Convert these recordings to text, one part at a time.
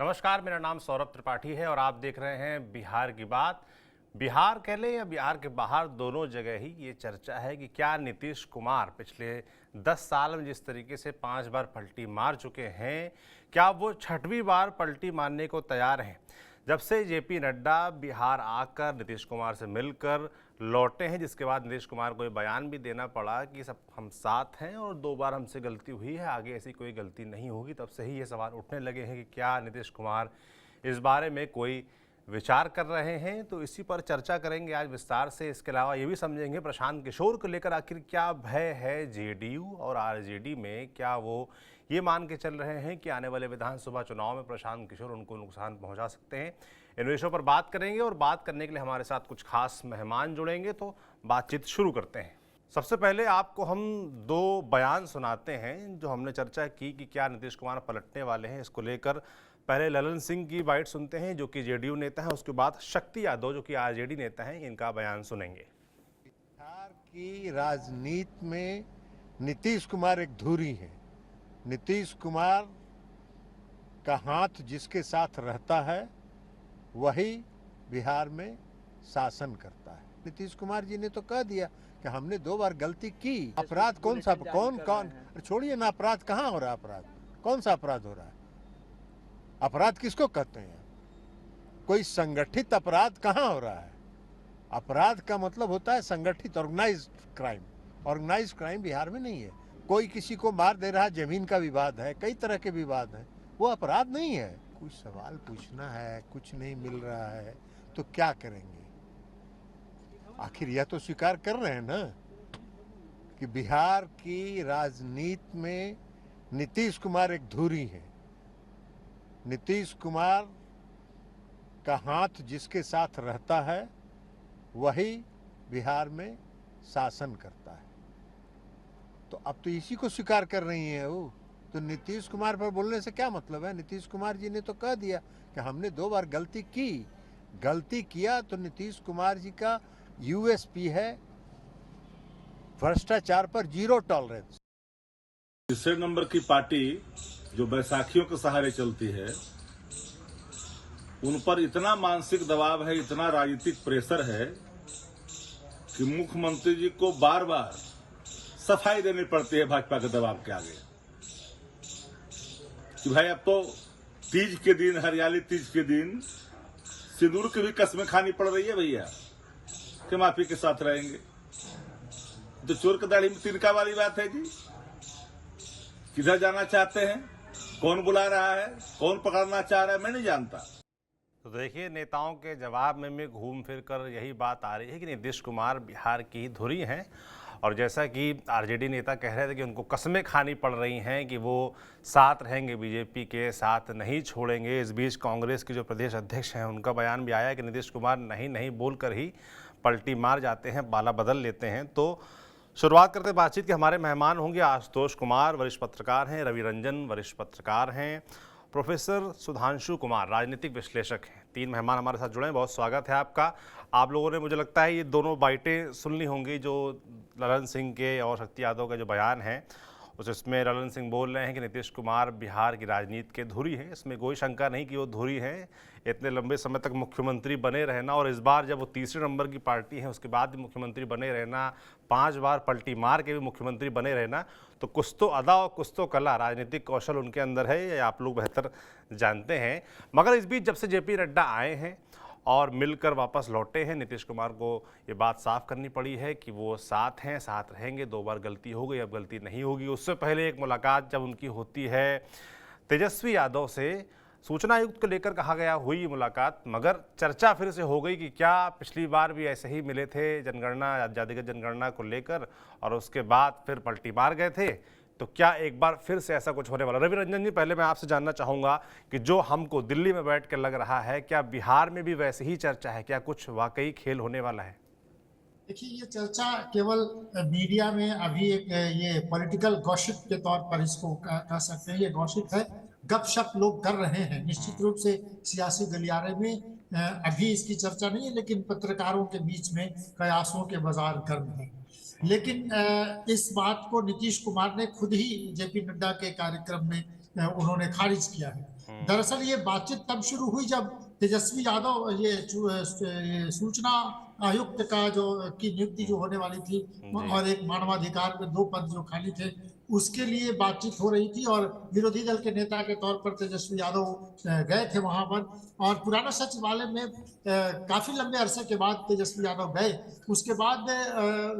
नमस्कार, मेरा नाम सौरभ त्रिपाठी है और आप देख रहे हैं बिहार की बात। बिहार कह लें या बिहार के बाहर, दोनों जगह ही ये चर्चा है कि क्या नीतीश कुमार पिछले 10 साल में जिस तरीके से 5 बार पलटी मार चुके हैं, क्या वो छठवीं बार पलटी मारने को तैयार हैं। जब से जेपी नड्डा बिहार आकर नीतीश कुमार से मिलकर लौटे हैं, जिसके बाद नीतीश कुमार को ये बयान भी देना पड़ा कि सब हम साथ हैं और 2 बार हमसे गलती हुई है, आगे ऐसी कोई गलती नहीं होगी, तब से ही ये सवाल उठने लगे हैं कि क्या नीतीश कुमार इस बारे में कोई विचार कर रहे हैं। तो इसी पर चर्चा करेंगे आज विस्तार से। इसके अलावा ये भी समझेंगे प्रशांत किशोर को लेकर आखिर क्या भय है जेडीयू और आरजेडी में। क्या वो ये मान के चल रहे हैं कि आने वाले विधानसभा चुनाव में प्रशांत किशोर उनको नुकसान पहुंचा सकते हैं। इन विषयों पर बात करेंगे और बात करने के लिए हमारे साथ कुछ खास मेहमान जुड़ेंगे। तो बातचीत शुरू करते हैं। सबसे पहले आपको हम 2 बयान सुनाते हैं जो हमने चर्चा की कि क्या नीतीश कुमार पलटने वाले हैं। इसको लेकर पहले ललन सिंह की बाइट सुनते हैं जो कि जेडीयू नेता है, उसके बाद शक्ति यादव जो कि आरजेडी नेता हैं, इनका बयान सुनेंगे। बिहार की राजनीति में नीतीश कुमार एक धुरी है। नीतीश कुमार का हाथ जिसके साथ रहता है वही बिहार में शासन करता है। नीतीश कुमार जी ने तो कह दिया कि हमने 2 बार गलती की। अपराध कौन सा, कौन छोड़िए ना, अपराध कहाँ हो रहा है? अपराध कौन सा अपराध हो रहा है? अपराध किसको कहते हैं? कोई संगठित अपराध कहाँ हो रहा है? अपराध का मतलब होता है संगठित, organised crime. Organised crime Bihar में नहीं है। कोई किसी को मार दे रहा है, जमीन का विवाद है, कई तरह के विवाद हैं, वो अपराध नहीं है। कुछ सवाल पूछना है, कुछ नहीं मिल रहा है तो क्या करेंगे? आखिर यह तो स्वीकार कर रहे हैं ना कि बिहार की राजनीति में नीतीश कुमार एक धुरी है। नीतीश कुमार का हाथ जिसके साथ रहता है वही बिहार में शासन करता है। तो अब तो इसी को स्वीकार कर रही हैं वो। तो नीतीश कुमार पर बोलने से क्या मतलब है? नीतीश कुमार जी ने तो कह दिया कि हमने 2 बार गलती की। गलती किया तो नीतीश कुमार जी का यूएसपी है भ्रष्टाचार पर 0 टॉलरेंस। तीसरे नंबर की पार्टी जो बैसाखियों के सहारे चलती है, उन पर इतना मानसिक दबाव है, इतना राजनीतिक प्रेशर है कि मुख्यमंत्री जी को बार बार सफाई देनी पड़ती है भाजपा के दबाव के आगे कि भाई अब तो तीज के दिन, हरियाली तीज के दिन सिंदूर की भी कसमें खानी पड़ रही है भैया कि माफी के साथ रहेंगे। तो चोर की दाढ़ी में तिनका वाली बात है जी। किधर जाना चाहते हैं, कौन बुला रहा है, कौन पकड़ना चाह रहा है, मैं नहीं जानता। तो देखिए, नेताओं के जवाब में घूम फिर कर यही बात आ रही है कि नीतीश कुमार बिहार की धुरी हैं। और जैसा कि आरजेडी नेता कह रहे थे कि उनको कसमें खानी पड़ रही हैं कि वो साथ रहेंगे, बीजेपी के साथ नहीं छोड़ेंगे। इस बीच कांग्रेस के जो प्रदेश अध्यक्ष हैं उनका बयान भी आया कि नीतीश कुमार नहीं नहीं बोलकर ही पलटी मार जाते हैं, बाला बदल लेते हैं। तो शुरुआत करते बातचीत के हमारे मेहमान होंगे आशुतोष कुमार, वरिष्ठ पत्रकार हैं, रवि रंजन, वरिष्ठ पत्रकार हैं, प्रोफेसर सुधांशु कुमार, राजनीतिक विश्लेषक हैं। 3 मेहमान हमारे साथ जुड़े हैं। बहुत स्वागत है आपका। आप लोगों ने, मुझे लगता है, ये दोनों बाइटें सुन ली होंगी जो ललन सिंह के और शक्ति यादव का जो बयान है उसमें ललन सिंह बोल रहे हैं कि नीतीश कुमार बिहार की राजनीति के धुरी हैं। इसमें कोई शंका नहीं कि वो धुरी हैं। इतने लंबे समय तक मुख्यमंत्री बने रहना और इस बार जब वो तीसरे नंबर की पार्टी है उसके बाद भी मुख्यमंत्री बने रहना, 5 बार पलटी मार के भी मुख्यमंत्री बने रहना, तो कुछ तो अदा और कुछ तो कला, राजनीतिक कौशल उनके अंदर है, ये आप लोग बेहतर जानते हैं। मगर इस बीच जब से जेपी नड्डा आए हैं और मिलकर वापस लौटे हैं, नीतीश कुमार को ये बात साफ करनी पड़ी है कि वो साथ हैं, साथ रहेंगे। 2 बार गलती हो गई, अब गलती नहीं होगी। उससे पहले एक मुलाकात जब उनकी होती है तेजस्वी यादव से, सूचना आयुक्त को लेकर कहा गया हुई मुलाकात, मगर चर्चा फिर से हो गई कि क्या पिछली बार भी ऐसे ही मिले थे जनगणना, जातिगत जनगणना को लेकर, और उसके बाद फिर पलटी मार गए थे। तो क्या एक बार फिर से ऐसा कुछ होने वाला? रवि रंजन जी, पहले मैं आपसे जानना चाहूँगा कि जो हमको दिल्ली में बैठ कर लग रहा है, क्या बिहार में भी वैसे ही चर्चा है? क्या कुछ वाकई खेल होने वाला है? देखिए, ये चर्चा केवल मीडिया में अभी एक ये पॉलिटिकल गॉसिप के तौर पर इसको कह सकते हैं। ये गॉसिप है, गपशप लोग कर रहे हैं। निश्चित रूप से सियासी गलियारे में अभी इसकी चर्चा नहीं है, लेकिन पत्रकारों के बीच में कयासों के बाजार गर्म है। लेकिन इस बात को नीतीश कुमार ने खुद ही जेपी नड्डा के कार्यक्रम में उन्होंने खारिज किया है। दरअसल ये बातचीत तब शुरू हुई जब तेजस्वी यादव ये सूचना आयुक्त का जो की नियुक्ति जो होने वाली थी और एक मानवाधिकार में 2 पद जो खाली थे उसके लिए बातचीत हो रही थी और विरोधी दल के नेता के तौर पर तेजस्वी यादव गए थे वहां पर और पुराना सचिवालय में काफी लंबे अरसे के बाद तेजस्वी यादव गए। उसके बाद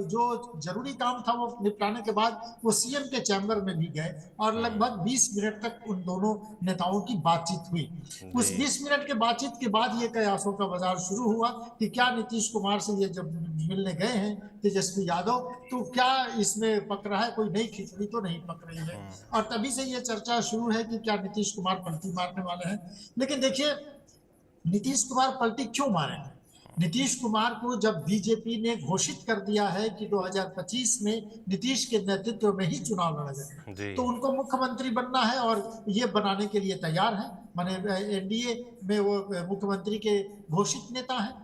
जो जरूरी काम था वो निपटाने के बाद वो सीएम के चैम्बर में भी गए और लगभग 20 मिनट तक उन दोनों नेताओं की बातचीत हुई। उस 20 मिनट के बातचीत के बाद ये कयासों का बाजार शुरू हुआ कि क्या नीतीश कुमार से ये जब मिलने गए हैं तेजस्वी यादव तो क्या इसमें पक रहा है, कोई नई खिचड़ी तो नहीं पक रही है। और तभी से ये चर्चा शुरू है कि क्या नीतीश कुमार पलटी मारने वाले हैं। लेकिन देखिए नीतीश कुमार पलटी क्यों मारेंगे? नीतीश कुमार को जब बीजेपी ने घोषित कर दिया है कि 2025 में नीतीश के नेतृत्व में ही चुनाव लड़ा जाएगा तो उनको मुख्यमंत्री बनना है और ये बनाने के लिए तैयार है। माने एनडीए में वो मुख्यमंत्री के घोषित नेता है।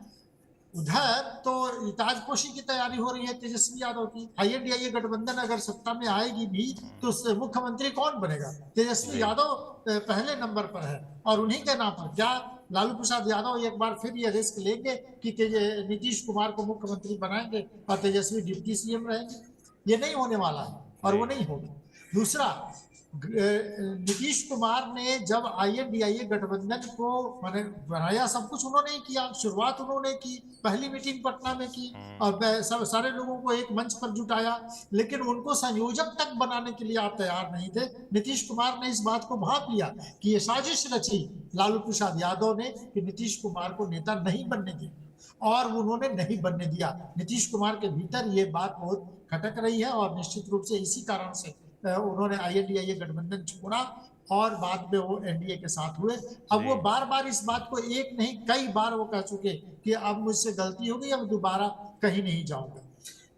उधर तो ताजपोशी की तैयारी हो रही है तेजस्वी यादव की। आईएनडीआई गठबंधन अगर सत्ता में आएगी भी तो मुख्यमंत्री कौन बनेगा? तेजस्वी यादव पहले नंबर पर है और उन्हीं के नाम पर क्या लालू प्रसाद यादव एक बार फिर ये रिस्क लेंगे कि नीतीश कुमार को मुख्यमंत्री बनाएंगे और तेजस्वी डिप्टी सीएम रहेंगे? ये नहीं होने वाला है और वो नहीं होगा। दूसरा, नीतीश कुमार ने जब आईएनडीआई गठबंधन को बनाया सब कुछ उन्होंने ही किया, शुरुआत उन्होंने की, पहली मीटिंग पटना में की और सब सारे लोगों को एक मंच पर जुटाया, लेकिन उनको संयोजक तक बनाने के लिए आप तैयार नहीं थे। नीतीश कुमार ने इस बात को भांप लिया कि ये साजिश रची लालू प्रसाद यादव ने कि नीतीश कुमार को नेता नहीं बनने दिया और उन्होंने नहीं बनने दिया। नीतीश कुमार के भीतर ये बात बहुत खटक रही है और निश्चित रूप से इसी कारण से उन्होंने आईएनडीआई गठबंधन छोड़ा और बाद में वो एनडीए के साथ हुए। अब वो बार बार इस बात को एक नहीं कई बार वो कह चुके कि अब मुझसे गलती हो गई, अब दोबारा कहीं नहीं जाऊंगा।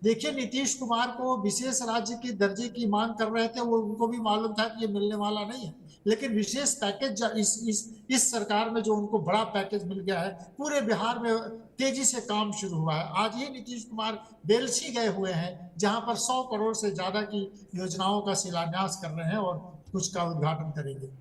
देखिए नीतीश कुमार को विशेष राज्य के दर्जे की मांग कर रहे थे, वो उनको भी मालूम था कि ये मिलने वाला नहीं है, लेकिन विशेष पैकेज इस सरकार में जो उनको बड़ा पैकेज मिल गया है, पूरे बिहार में तेजी से काम शुरू हुआ है। आज ही नीतीश कुमार बेलछी गए हुए हैं जहां पर 100 करोड़ से ज्यादा की योजनाओं का शिलान्यास कर रहे हैं और कुछ का उद्घाटन करेंगे।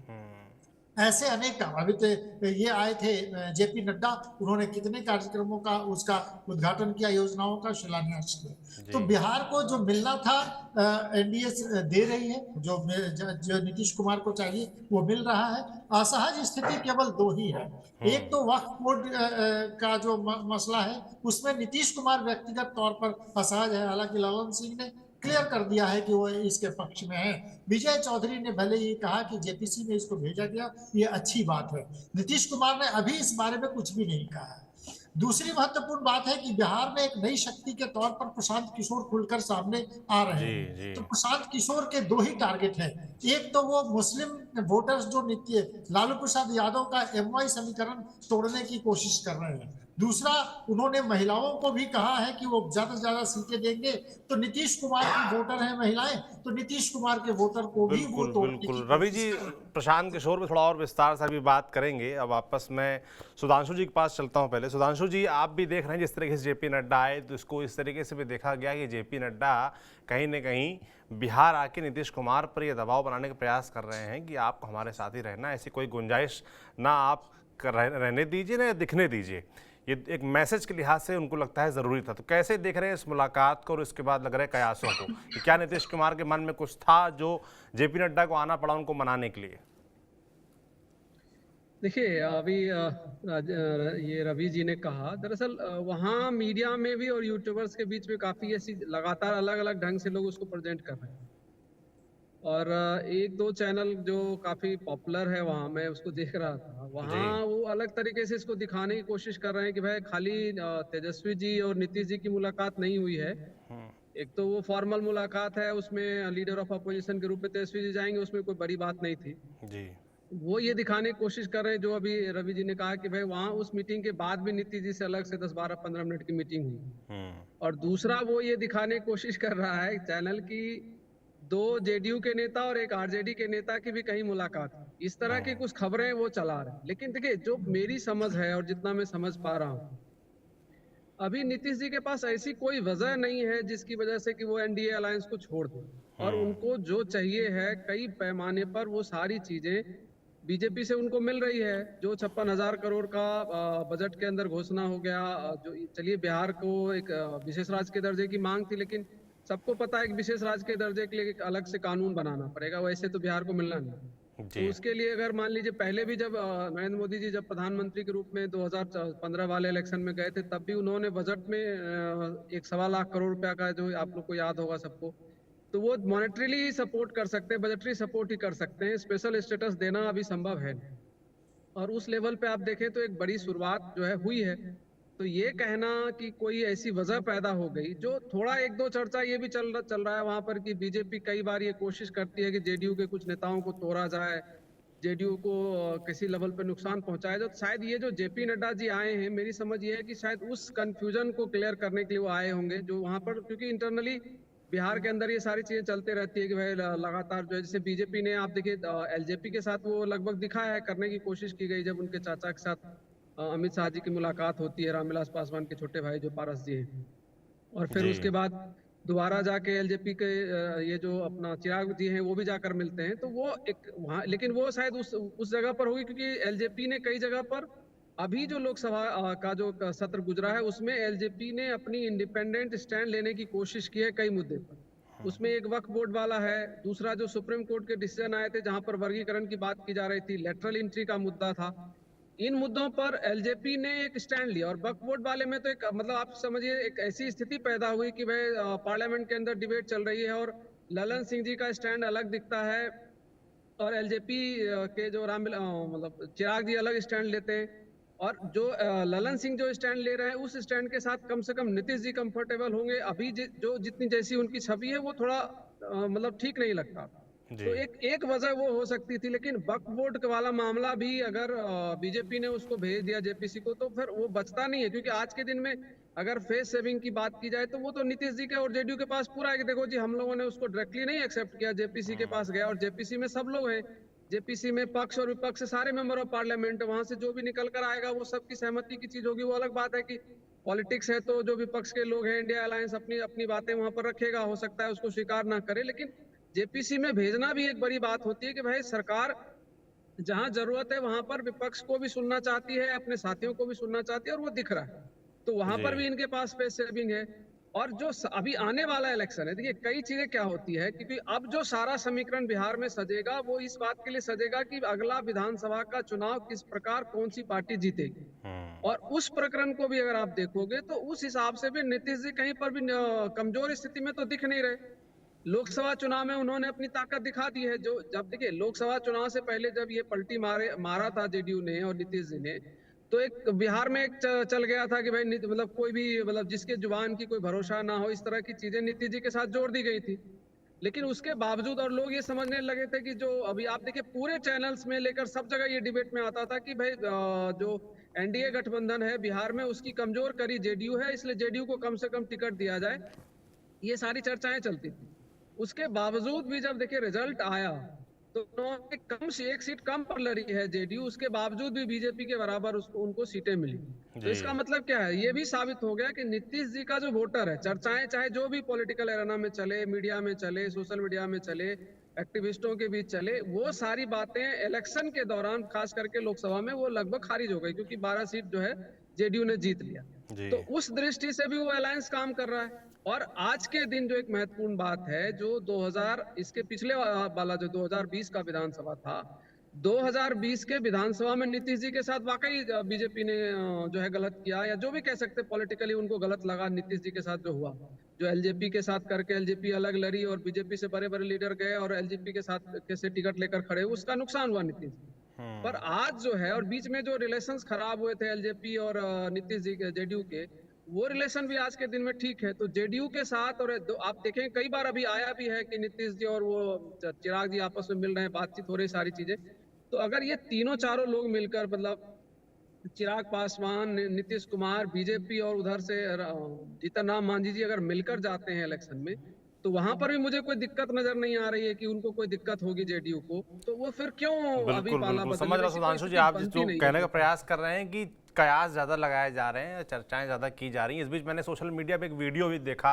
ऐसे अनेक काम, अभी तो ये आए थे जेपी नड्डा, उन्होंने कितने कार्यक्रमों का उसका उद्घाटन किया, योजनाओं का शिलान्यास किया। तो बिहार को जो मिलना था एनडीए दे रही है, जो नीतीश कुमार को चाहिए वो मिल रहा है। असहज स्थिति केवल 2 ही है। एक तो वक्फ बोर्ड का जो मसला है उसमें नीतीश कुमार व्यक्तिगत तौर पर असहज है, हालांकि ललन सिंह ने क्लियर कर दिया है कि वो इसके पक्ष में है। विजय चौधरी ने भले ही कहा कि जेपीसी में इसको भेजा गया, ये अच्छी बात है। नीतीश कुमार ने अभी इस बारे में कुछ भी नहीं कहा है। दूसरी महत्वपूर्ण बात है कि बिहार में एक नई शक्ति के तौर पर प्रशांत किशोर खुलकर सामने आ रहे हैं। तो प्रशांत किशोर के 2 ही टारगेट हैं। एक तो वो मुस्लिम वोटर्स जो लालू प्रसाद यादव का एमवाई समीकरण तोड़ने की कोशिश कर रहे हैं। दूसरा, उन्होंने महिलाओं को भी कहा है कि वो ज्यादा से ज्यादा सीटें देंगे, तो नीतीश कुमार की वोटर हैं महिलाएं, तो नीतीश कुमार के वोटर को भी वो तोड़ने की। रवि जी, प्रशांत किशोर पे थोड़ा और विस्तार से अभी बात करेंगे। अब वापस मैं सुधांशु जी के पास चलता हूं। पहले सुधांशु जी, आप भी देख रहे हैं जिस तरीके से जेपी नड्डा आए तो इसको इस तरीके से भी देखा गया कि जेपी नड्डा कहीं ना कहीं बिहार आके नीतीश कुमार पर यह दबाव बनाने का प्रयास कर रहे हैं कि आपको हमारे साथ ही रहना, ऐसी कोई गुंजाइश ना आप रहने दीजिए ना दिखने दीजिए। ये एक मैसेज के लिहाज से उनको लगता है ज़रूरी था। तो कैसे देख रहे हैं इस मुलाकात को और इसके बाद लग रहे कयासों को कि क्या नीतीश कुमार के मन में कुछ था जो जेपी नड्डा को आना पड़ा उनको मनाने के लिए? देखिए, अभी ये रवि जी ने कहा, दरअसल वहाँ मीडिया में भी और यूट्यूबर्स के बीच में काफ़ी ऐसी लगातार अलग अलग ढंग से लोग उसको प्रेजेंट कर रहे हैं और 1-2 चैनल जो काफ़ी पॉपुलर है वहाँ, मैं उसको देख रहा था, वहाँ वो अलग तरीके से इसको दिखाने की कोशिश कर रहे हैं कि भाई खाली तेजस्वी जी और नीतीश जी की मुलाकात नहीं हुई है। एक तो वो फॉर्मल मुलाकात है, उसमें लीडर ऑफ अपोजिशन के रूप में तेजस्वी जी जाएंगे, उसमें कोई बड़ी बात नहीं थी जी। वो ये दिखाने की कोशिश कर रहे हैं, जो अभी रवि जी ने कहा कि भाई वहाँ उस मीटिंग के बाद भी नीतीश जी से अलग से 10-12-15 मिनट की मीटिंग हुई। और दूसरा, वो ये दिखाने की कोशिश कर रहा है चैनल की 2 जेडीयू के नेता और 1 आरजेडी के नेता की भी कहीं मुलाकात, इस तरह की कुछ खबरें वो चला रहे हैं। लेकिन देखिए, जो मेरी समझ है और जितना मैं समझ पा रहा हूँ, अभी नीतीश जी के पास ऐसी कोई वजह नहीं है जिसकी वजह से कि वो एनडीए अलायंस को छोड़ दें और उनको जो चाहिए है कई पैमाने पर वो सारी चीजें बीजेपी से उनको मिल रही है। जो 56,000 करोड़ का बजट के अंदर घोषणा हो गया, जो चलिए बिहार को एक विशेष राज्य के दर्जे की मांग थी, लेकिन सबको पता है कि विशेष राज्य के दर्जे के लिए एक अलग से कानून बनाना पड़ेगा, वैसे तो बिहार को मिलना नहीं। तो जी उसके लिए अगर मान लीजिए पहले भी जब नरेंद्र मोदी जी जब प्रधानमंत्री के रूप में 2015 वाले इलेक्शन में गए थे, तब भी उन्होंने बजट में एक 1.25 लाख करोड़ रुपया का, जो आप लोग को याद होगा सबको, तो वो मॉनेटरीली ही सपोर्ट कर सकते हैं, बजटरी सपोर्ट ही कर सकते हैं, स्पेशल स्टेटस देना अभी संभव है नहीं। और उस लेवल पे आप देखें तो एक बड़ी शुरुआत जो है हुई है। तो ये कहना कि कोई ऐसी वजह पैदा हो गई, जो थोड़ा एक दो चर्चा ये भी चल रहा है वहां पर कि बीजेपी कई बार ये कोशिश करती है कि जेडीयू के कुछ नेताओं को तोड़ा जाए, जेडीयू को किसी लेवल पे नुकसान पहुंचाया जाए। तो शायद ये जो जेपी नड्डा जी आए हैं, मेरी समझ ये है कि शायद उस कंफ्यूजन को क्लियर करने के लिए वो आए होंगे, जो वहां पर, क्योंकि इंटरनली बिहार के अंदर ये सारी चीजें चलते रहती है कि भाई लगातार जो है, जैसे बीजेपी ने आप देखिए एलजेपी के साथ वो लगभग दिखाया है, करने की कोशिश की गई जब उनके चाचा के साथ अमित शाह जी की मुलाकात होती है, रामविलास पासवान के छोटे भाई जो पारस जी हैं, और फिर जी उसके बाद दोबारा जाके एलजेपी के ये जो अपना चिराग जी हैं वो भी जाकर मिलते हैं। तो वो एक वहाँ, लेकिन वो शायद उस जगह पर होगी क्योंकि एलजेपी ने कई जगह पर, अभी जो लोकसभा का जो सत्र गुजरा है उसमें एलजेपी ने अपनी इंडिपेंडेंट स्टैंड लेने की कोशिश की है कई मुद्दे पर। उसमें एक वक्फ बोर्ड वाला है, दूसरा जो सुप्रीम कोर्ट के डिसीजन आए थे जहां पर वर्गीकरण की बात की जा रही थी, लेटरल एंट्री का मुद्दा था, इन मुद्दों पर एलजेपी ने एक स्टैंड लिया। और वक्फ बोर्ड वाले में तो एक मतलब आप समझिए एक ऐसी स्थिति पैदा हुई कि भाई पार्लियामेंट के अंदर डिबेट चल रही है और ललन सिंह जी का स्टैंड अलग दिखता है और एलजेपी के जो मतलब चिराग जी अलग स्टैंड लेते हैं, और जो ललन सिंह जो स्टैंड ले रहे हैं उस स्टैंड के साथ कम से कम नीतीश जी कंफर्टेबल होंगे। अभी जो जितनी जैसी उनकी छवि है वो थोड़ा मतलब ठीक नहीं लगता। तो एक वजह वो हो सकती थी, लेकिन वक्फ बोर्ड वाला मामला भी अगर बीजेपी ने उसको भेज दिया जेपीसी को तो फिर वो बचता नहीं है, क्योंकि आज के दिन में अगर फेस सेविंग की बात की जाए तो वो तो नीतीश जी के और जेडीयू के पास पूरा है कि देखो जी हम लोगों ने उसको डायरेक्टली नहीं एक्सेप्ट किया, जेपीसी के पास गया और जेपीसी में सब लोग हैं, जेपीसी में पक्ष और विपक्ष सारे मेंबर ऑफ पार्लियामेंट, वहां से जो भी निकल कर आएगा वो सबकी सहमति की चीज होगी। वो अलग बात है कि पॉलिटिक्स है तो जो विपक्ष के लोग हैं, इंडिया अलायंस अपनी अपनी बातें वहां पर रखेगा, हो सकता है उसको स्वीकार ना करे, लेकिन जेपीसी में भेजना भी एक बड़ी बात होती है कि भाई सरकार जहां जरूरत है वहां पर विपक्ष को भी सुनना चाहती है, अपने साथियों को भी सुनना चाहती है, और वो दिख रहा है। तो वहां पर भी इनके पास स्पेस सेविंग है। और जो अभी आने वाला इलेक्शन है, देखिए कई चीजें क्या होती है, क्योंकि अब जो सारा समीकरण बिहार में सजेगा वो इस बात के लिए सजेगा कि अगला विधानसभा का चुनाव किस प्रकार कौन सी पार्टी जीतेगी। और उस प्रकरण को भी अगर आप देखोगे तो उस हिसाब से भी नीतीश जी कहीं पर भी कमजोर स्थिति में तो दिख नहीं रहे। लोकसभा चुनाव में उन्होंने अपनी ताकत दिखा दी है। जो जब देखिए लोकसभा चुनाव से पहले जब ये पलटी मारा था जेडीयू ने और नीतीश जी ने, तो एक बिहार में एक चल गया था कि भाई मतलब कोई भी मतलब जिसके जुबान की कोई भरोसा ना हो, इस तरह की चीजें नीतीश जी के साथ जोड़ दी गई थी। लेकिन उसके बावजूद और लोग ये समझने लगे थे कि जो अभी आप देखिए पूरे चैनल्स में लेकर सब जगह ये डिबेट में आता था कि भाई जो एनडीए गठबंधन है बिहार में उसकी कमजोर कड़ी जेडीयू है, इसलिए जेडीयू को कम से कम टिकट दिया जाए, ये सारी चर्चाएं चलती थी। उसके बावजूद भी जब देखिए रिजल्ट आया तो उन्होंने एक सीट कम पर लड़ी है जेडीयू, उसके बावजूद भी बीजेपी के बराबर उनको सीटें मिली। तो इसका मतलब क्या है, ये भी साबित हो गया कि नीतीश जी का जो वोटर है, चर्चाएं चाहे जो भी पॉलिटिकल एरेना में चले, मीडिया में चले, सोशल मीडिया में चले, एक्टिविस्टों के बीच चले, वो सारी बातें इलेक्शन के दौरान खास करके लोकसभा में वो लगभग खारिज हो गई, क्योंकि 12 सीट जो है जेडीयू ने जीत लिया। तो उस दृष्टि से भी वो अलायंस काम कर रहा है। और आज के दिन जो एक महत्वपूर्ण बात है, जो 2000 इसके पिछले वाला जो 2020 का विधानसभा था, 2020 के विधानसभा में नीतीश जी के साथ वाकई बीजेपी ने जो है गलत किया, या जो भी कह सकते पॉलिटिकली उनको गलत लगा नीतीश जी के साथ जो हुआ, जो एलजेपी के साथ करके एलजेपी अलग लड़ी और बीजेपी से बड़े बड़े लीडर गए और एलजेपी के साथ कैसे टिकट लेकर खड़े, उसका नुकसान हुआ नीतीश जी। पर आज जो है, और बीच में जो रिलेशंस खराब हुए थे एलजेपी और नीतीश जी के जेडीयू के, वो रिलेशन भी आज के दिन में ठीक है। तो जेडीयू के साथ, और आप देखें कई बार अभी आया भी है कि नीतीश जी और वो चिराग जी आपस में मिल रहे हैं, बातचीत हो रही, सारी चीजें। तो अगर ये तीनों चारों लोग मिलकर, मतलब चिराग पासवान, नीतीश कुमार, बीजेपी और उधर से जीतन राम मांझी जी अगर मिलकर जाते हैं इलेक्शन में, तो वहां पर भी मुझे कोई दिक्कत नजर नहीं आ रही है कि उनको कोई दिक्कत होगी जेडीयू को। तो वो फिर क्यों अभी पाला बदल, समझ रहा सुधांशु जी, आप जो कहने का प्रयास कर रहे हैं कि कयास ज़्यादा लगाए जा रहे हैं, चर्चाएं ज़्यादा की जा रही हैं। इस बीच मैंने सोशल मीडिया पे एक वीडियो भी देखा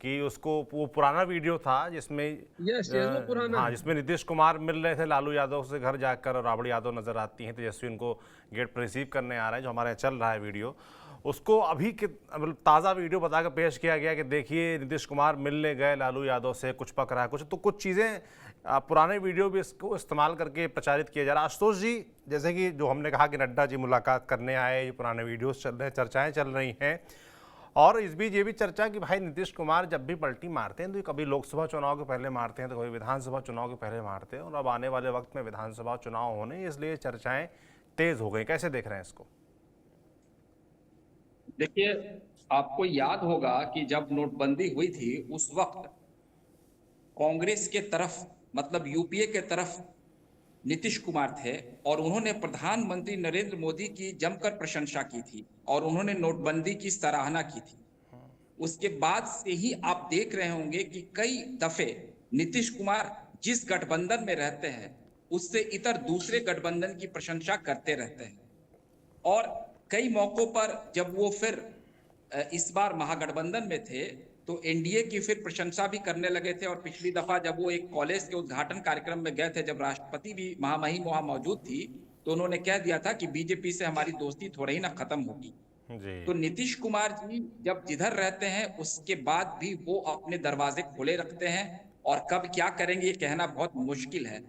कि उसको वो पुराना वीडियो था जिसमें यस वो पुराना हाँ, है। जिसमें नीतीश कुमार मिल रहे थे लालू यादव से घर जाकर, और राबड़ी यादव नजर आती हैं, तेजस्वी उनको गेट पर रिसीव करने आ रहे हैं, जो हमारे यहाँ चल रहा है वीडियो। उसको अभी के मतलब ताज़ा वीडियो बताकर पेश किया गया कि देखिए नीतीश कुमार मिलने गए लालू यादव से, कुछ पक रहा है कुछ, तो कुछ चीज़ें पुराने वीडियो भी इसको इस्तेमाल करके प्रचारित किया जा रहा है। आशुतोष जी, जैसे कि जो हमने कहा कि नड्डा जी मुलाकात करने आए, ये पुराने वीडियोस चल रहे हैं, चर्चाएं चल रही हैं, और इस बीच ये भी चर्चा कि भाई नीतीश कुमार जब भी पलटी मारते हैं तो कभी लोकसभा चुनाव के पहले मारते हैं, तो कभी विधानसभा चुनाव के पहले मारते हैं, और अब आने वाले वक्त में विधानसभा चुनाव होने, इसलिए चर्चाएं तेज हो गई। कैसे देख रहे हैं इसको? देखिए, आपको याद होगा कि जब नोटबंदी हुई थी उस वक्त कांग्रेस के तरफ मतलब यूपीए के तरफ नीतीश कुमार थे और उन्होंने प्रधानमंत्री नरेंद्र मोदी की जमकर प्रशंसा की थी और उन्होंने नोटबंदी की सराहना की थी। उसके बाद से ही आप देख रहे होंगे कि कई दफे नीतीश कुमार जिस गठबंधन में रहते हैं उससे इतर दूसरे गठबंधन की प्रशंसा करते रहते हैं, और कई मौकों पर जब वो फिर इस बार महागठबंधन में थे तो एनडीए की फिर प्रशंसा भी करने लगे थे। और पिछली दफा जब वो एक कॉलेज के उद्घाटन कार्यक्रम में गए थे, जब राष्ट्रपति भी महामहिम वहां मौजूद थी, तो उन्होंने कह दिया था कि बीजेपी से हमारी दोस्ती थोड़ी ही ना खत्म होगी। तो नीतीश कुमार जी जब जिधर रहते हैं उसके बाद भी वो अपने दरवाजे खुले रखते हैं, और कब क्या करेंगे ये कहना बहुत मुश्किल है।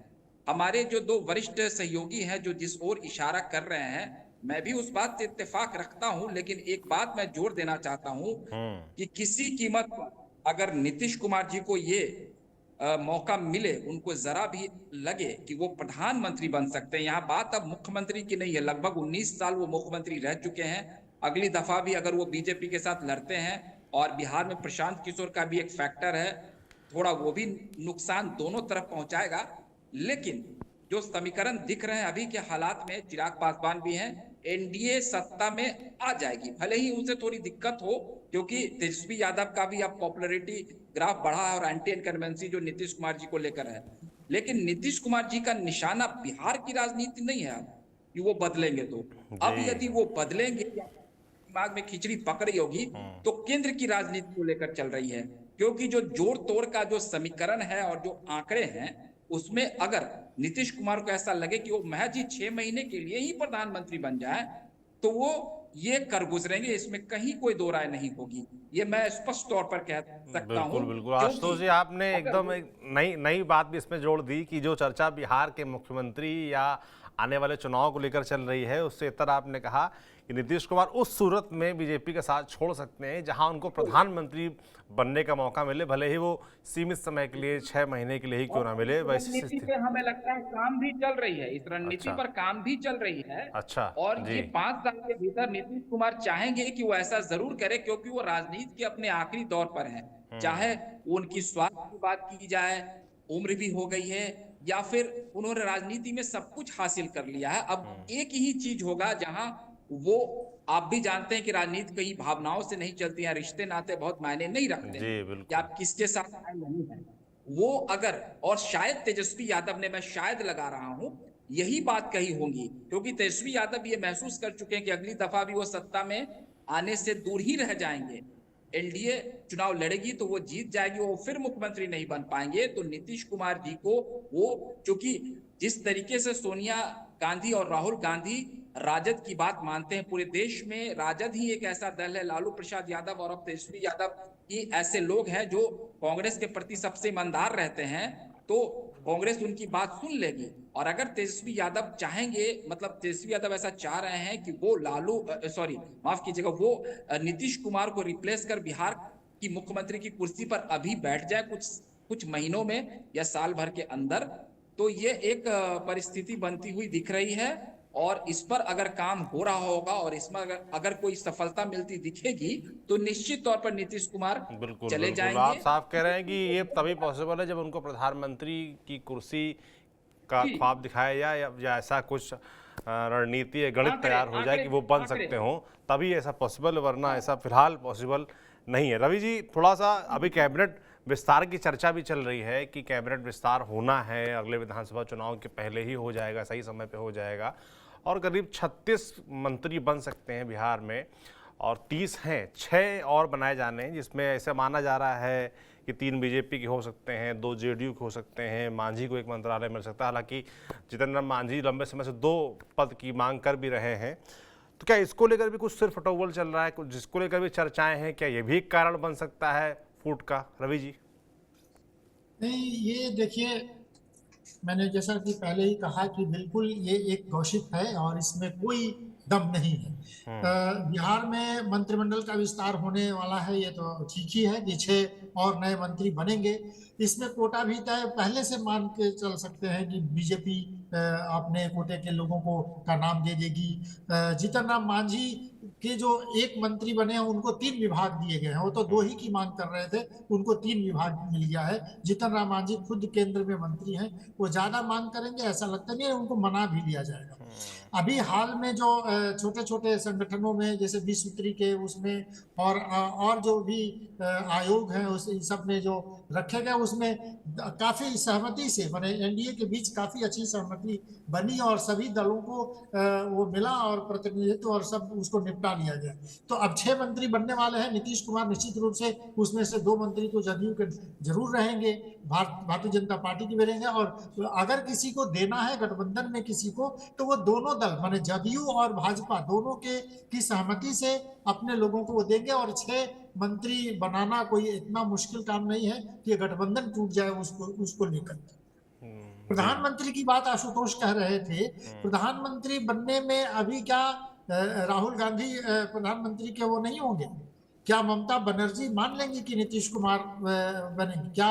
हमारे जो दो वरिष्ठ सहयोगी हैं जो जिस ओर इशारा कर रहे हैं, मैं भी उस बात से इत्तेफाक रखता हूं, लेकिन एक बात मैं जोर देना चाहता हूं कि किसी कीमत पर अगर नीतीश कुमार जी को ये मौका मिले, उनको जरा भी लगे कि वो प्रधानमंत्री बन सकते हैं, यहाँ बात अब मुख्यमंत्री की नहीं है, लगभग 19 साल वो मुख्यमंत्री रह चुके हैं, अगली दफा भी अगर वो बीजेपी के साथ लड़ते हैं, और बिहार में प्रशांत किशोर का भी एक फैक्टर है, थोड़ा वो भी नुकसान दोनों तरफ पहुंचाएगा। लेकिन जो समीकरण दिख रहे हैं अभी के हालात में, चिराग पासवान भी हैं, एनडीए सत्ता में आ जाएगी, भले ही उनसे थोड़ी दिक्कत हो, क्योंकि तेजस्वी यादव का भी अब पॉपुलैरिटी ग्राफ बढ़ा है और एंटी इनकम्बेंसी जो नीतीश कुमार जी को लेकर है। लेकिन नीतीश कुमार जी का निशाना बिहार की राजनीति नहीं है कि वो बदलेंगे, तो अब यदि वो बदलेंगे या दिमाग में खिचड़ी पक रही होगी तो केंद्र की राजनीति को लेकर चल रही है, क्योंकि जो जोड़ तोड़ का जो समीकरण है और जो आंकड़े हैं उसमें अगर नीतीश कुमार को ऐसा लगे कि वो महज ही 6 महीने के लिए ही प्रधानमंत्री बन जाए तो वो ये कर गुजरेंगे, इसमें कहीं कोई दो राय नहीं होगी, ये मैं स्पष्ट तौर पर कह सकता हूं। बिल्कुल बिल्कुल आशुतोष जी, आपने एकदम एक नई बात भी इसमें जोड़ दी कि जो चर्चा बिहार के मुख्यमंत्री या आने वाले चुनाव को लेकर चल रही है, उससे इतर आपने कहा कि नीतीश कुमार उस सूरत में बीजेपी के साथ छोड़ सकते हैं जहां उनको प्रधानमंत्री बनने का मौका मिले, भले ही वो सीमित समय के लिए 6 महीने के लिए ही क्यों ना मिले। वैसी रणनीति पे हमें लगता है काम भी चल रही है, इस रणनीति पर काम भी चल रही है। अच्छा, और ये 5 साल के भीतर नीतीश कुमार चाहेंगे कि वो ऐसा जरूर करे, क्योंकि वो राजनीति के अपने आखिरी दौर पर हैं। चाहे उनकी स्वास्थ्य की बात की जाए, उम्र भी हो गई है, या फिर उन्होंने राजनीति में सब कुछ हासिल कर लिया है। अब एक ही चीज होगा जहां वो, आप भी जानते हैं कि राजनीति कहीं भावनाओं से नहीं चलती है, रिश्ते नाते बहुत मायने नहीं रखते हैं कि आप किसके साथ आए नहीं है वो। अगर, और शायद तेजस्वी यादव ने, मैं शायद लगा रहा हूं, यही बात कही होगी, क्योंकि तेजस्वी यादव ये महसूस कर चुके हैं कि अगली दफा भी वो सत्ता में आने से दूर ही रह जाएंगे। एनडीए चुनाव लड़ेगी तो वो जीत जाएगी, वो फिर मुख्यमंत्री नहीं बन पाएंगे। तो नीतीश कुमार जी को वो, चूंकि जिस तरीके से सोनिया गांधी और राहुल गांधी राजद की बात मानते हैं, पूरे देश में राजद ही एक ऐसा दल है, लालू प्रसाद यादव और अब तेजस्वी यादव ही ऐसे लोग हैं जो कांग्रेस के प्रति सबसे ईमानदार रहते हैं, तो कांग्रेस उनकी बात सुन लेगी। और अगर तेजस्वी यादव चाहेंगे, मतलब तेजस्वी यादव ऐसा चाह रहे हैं कि वो माफ कीजिएगा, वो नीतीश कुमार को रिप्लेस कर बिहार की मुख्यमंत्री की कुर्सी पर अभी बैठ जाए कुछ महीनों में या साल भर के अंदर, तो ये एक परिस्थिति बनती हुई दिख रही है। और इस पर अगर काम हो रहा होगा और इसमें अगर कोई सफलता मिलती दिखेगी तो निश्चित तौर पर नीतीश कुमार चले जाएंगे। आप साफ कह रहे हैं कि ये तभी पॉसिबल है जब उनको प्रधानमंत्री की कुर्सी का ख्वाब दिखाया जाए या ऐसा कुछ रणनीति गणित तैयार हो जाए कि वो बन सकते हो, तभी ऐसा पॉसिबल, वरना ऐसा फिलहाल पॉसिबल नहीं है। रवि जी, थोड़ा सा अभी कैबिनेट विस्तार की चर्चा भी चल रही है कि कैबिनेट विस्तार होना है, अगले विधानसभा चुनाव के पहले ही हो जाएगा, सही समय पे हो जाएगा, और करीब 36 मंत्री बन सकते हैं बिहार में। और 30 हैं, 6 और बनाए जाने हैं, जिसमें ऐसा माना जा रहा है कि 3 बीजेपी के हो सकते हैं, 2 जेडीयू के हो सकते हैं, मांझी को एक मंत्रालय मिल सकता है। हालांकि जितेंद्र मांझी लंबे समय से 2 पद की मांग कर भी रहे हैं, तो क्या इसको लेकर भी कुछ सिर्फ फटोवल चल रहा है, कुछ जिसको लेकर भी चर्चाएं हैं, क्या ये भी एक कारण बन सकता है फूट का, रवि जी? नहीं, ये देखिए, मैंने जैसा कि पहले ही कहा कि बिल्कुल ये एक गॉसिप है और इसमें कोई दम नहीं है। बिहार में मंत्रिमंडल का विस्तार होने वाला है, ये तो ठीक ही है कि 6 और नए मंत्री बनेंगे। इसमें कोटा भी तय पहले से मान के चल सकते हैं कि बीजेपी अपने कोटे के लोगों को का नाम दे देगी। जीतन राम मांझी के जो एक मंत्री बने हैं उनको 3 विभाग दिए गए हैं, वो तो 2 ही की मांग कर रहे थे, उनको 3 विभाग मिल गया है। जीतन राम मांझी खुद केंद्र में मंत्री हैं, वो ज्यादा मांग करेंगे ऐसा लगता नहीं है, उनको मना भी लिया जाएगा। अभी हाल में जो छोटे छोटे संगठनों में जैसे 20 सूत्री के उसमें और जो भी आयोग हैं उस सब में जो रखे गए, उसमें काफी सहमति से माने एनडीए के बीच काफी अच्छी सहमति बनी और सभी दलों को वो मिला और प्रतिनिधित्व और सब उसको निपटा लिया गया। तो अब 6 मंत्री बनने वाले हैं। नीतीश कुमार निश्चित रूप से उसमें से 2 मंत्री तो जदयू के जरूर रहेंगे, भारतीय जनता पार्टी के भी रहेंगे, और अगर किसी को देना है गठबंधन में किसी को, तो वो दोनों दल माने जदयू और भाजपा दोनों के की सहमति से अपने लोगों को वो देंगे। और 6 मंत्री बनाना कोई इतना मुश्किल काम नहीं है कि गठबंधन टूट जाए उसको लेकर। प्रधानमंत्री की बात आशुतोष कह रहे थे, प्रधानमंत्री बनने में अभी क्या राहुल गांधी प्रधानमंत्री के वो नहीं होंगे? क्या ममता बनर्जी मान लेंगे कि नीतीश कुमार बनेंगे? क्या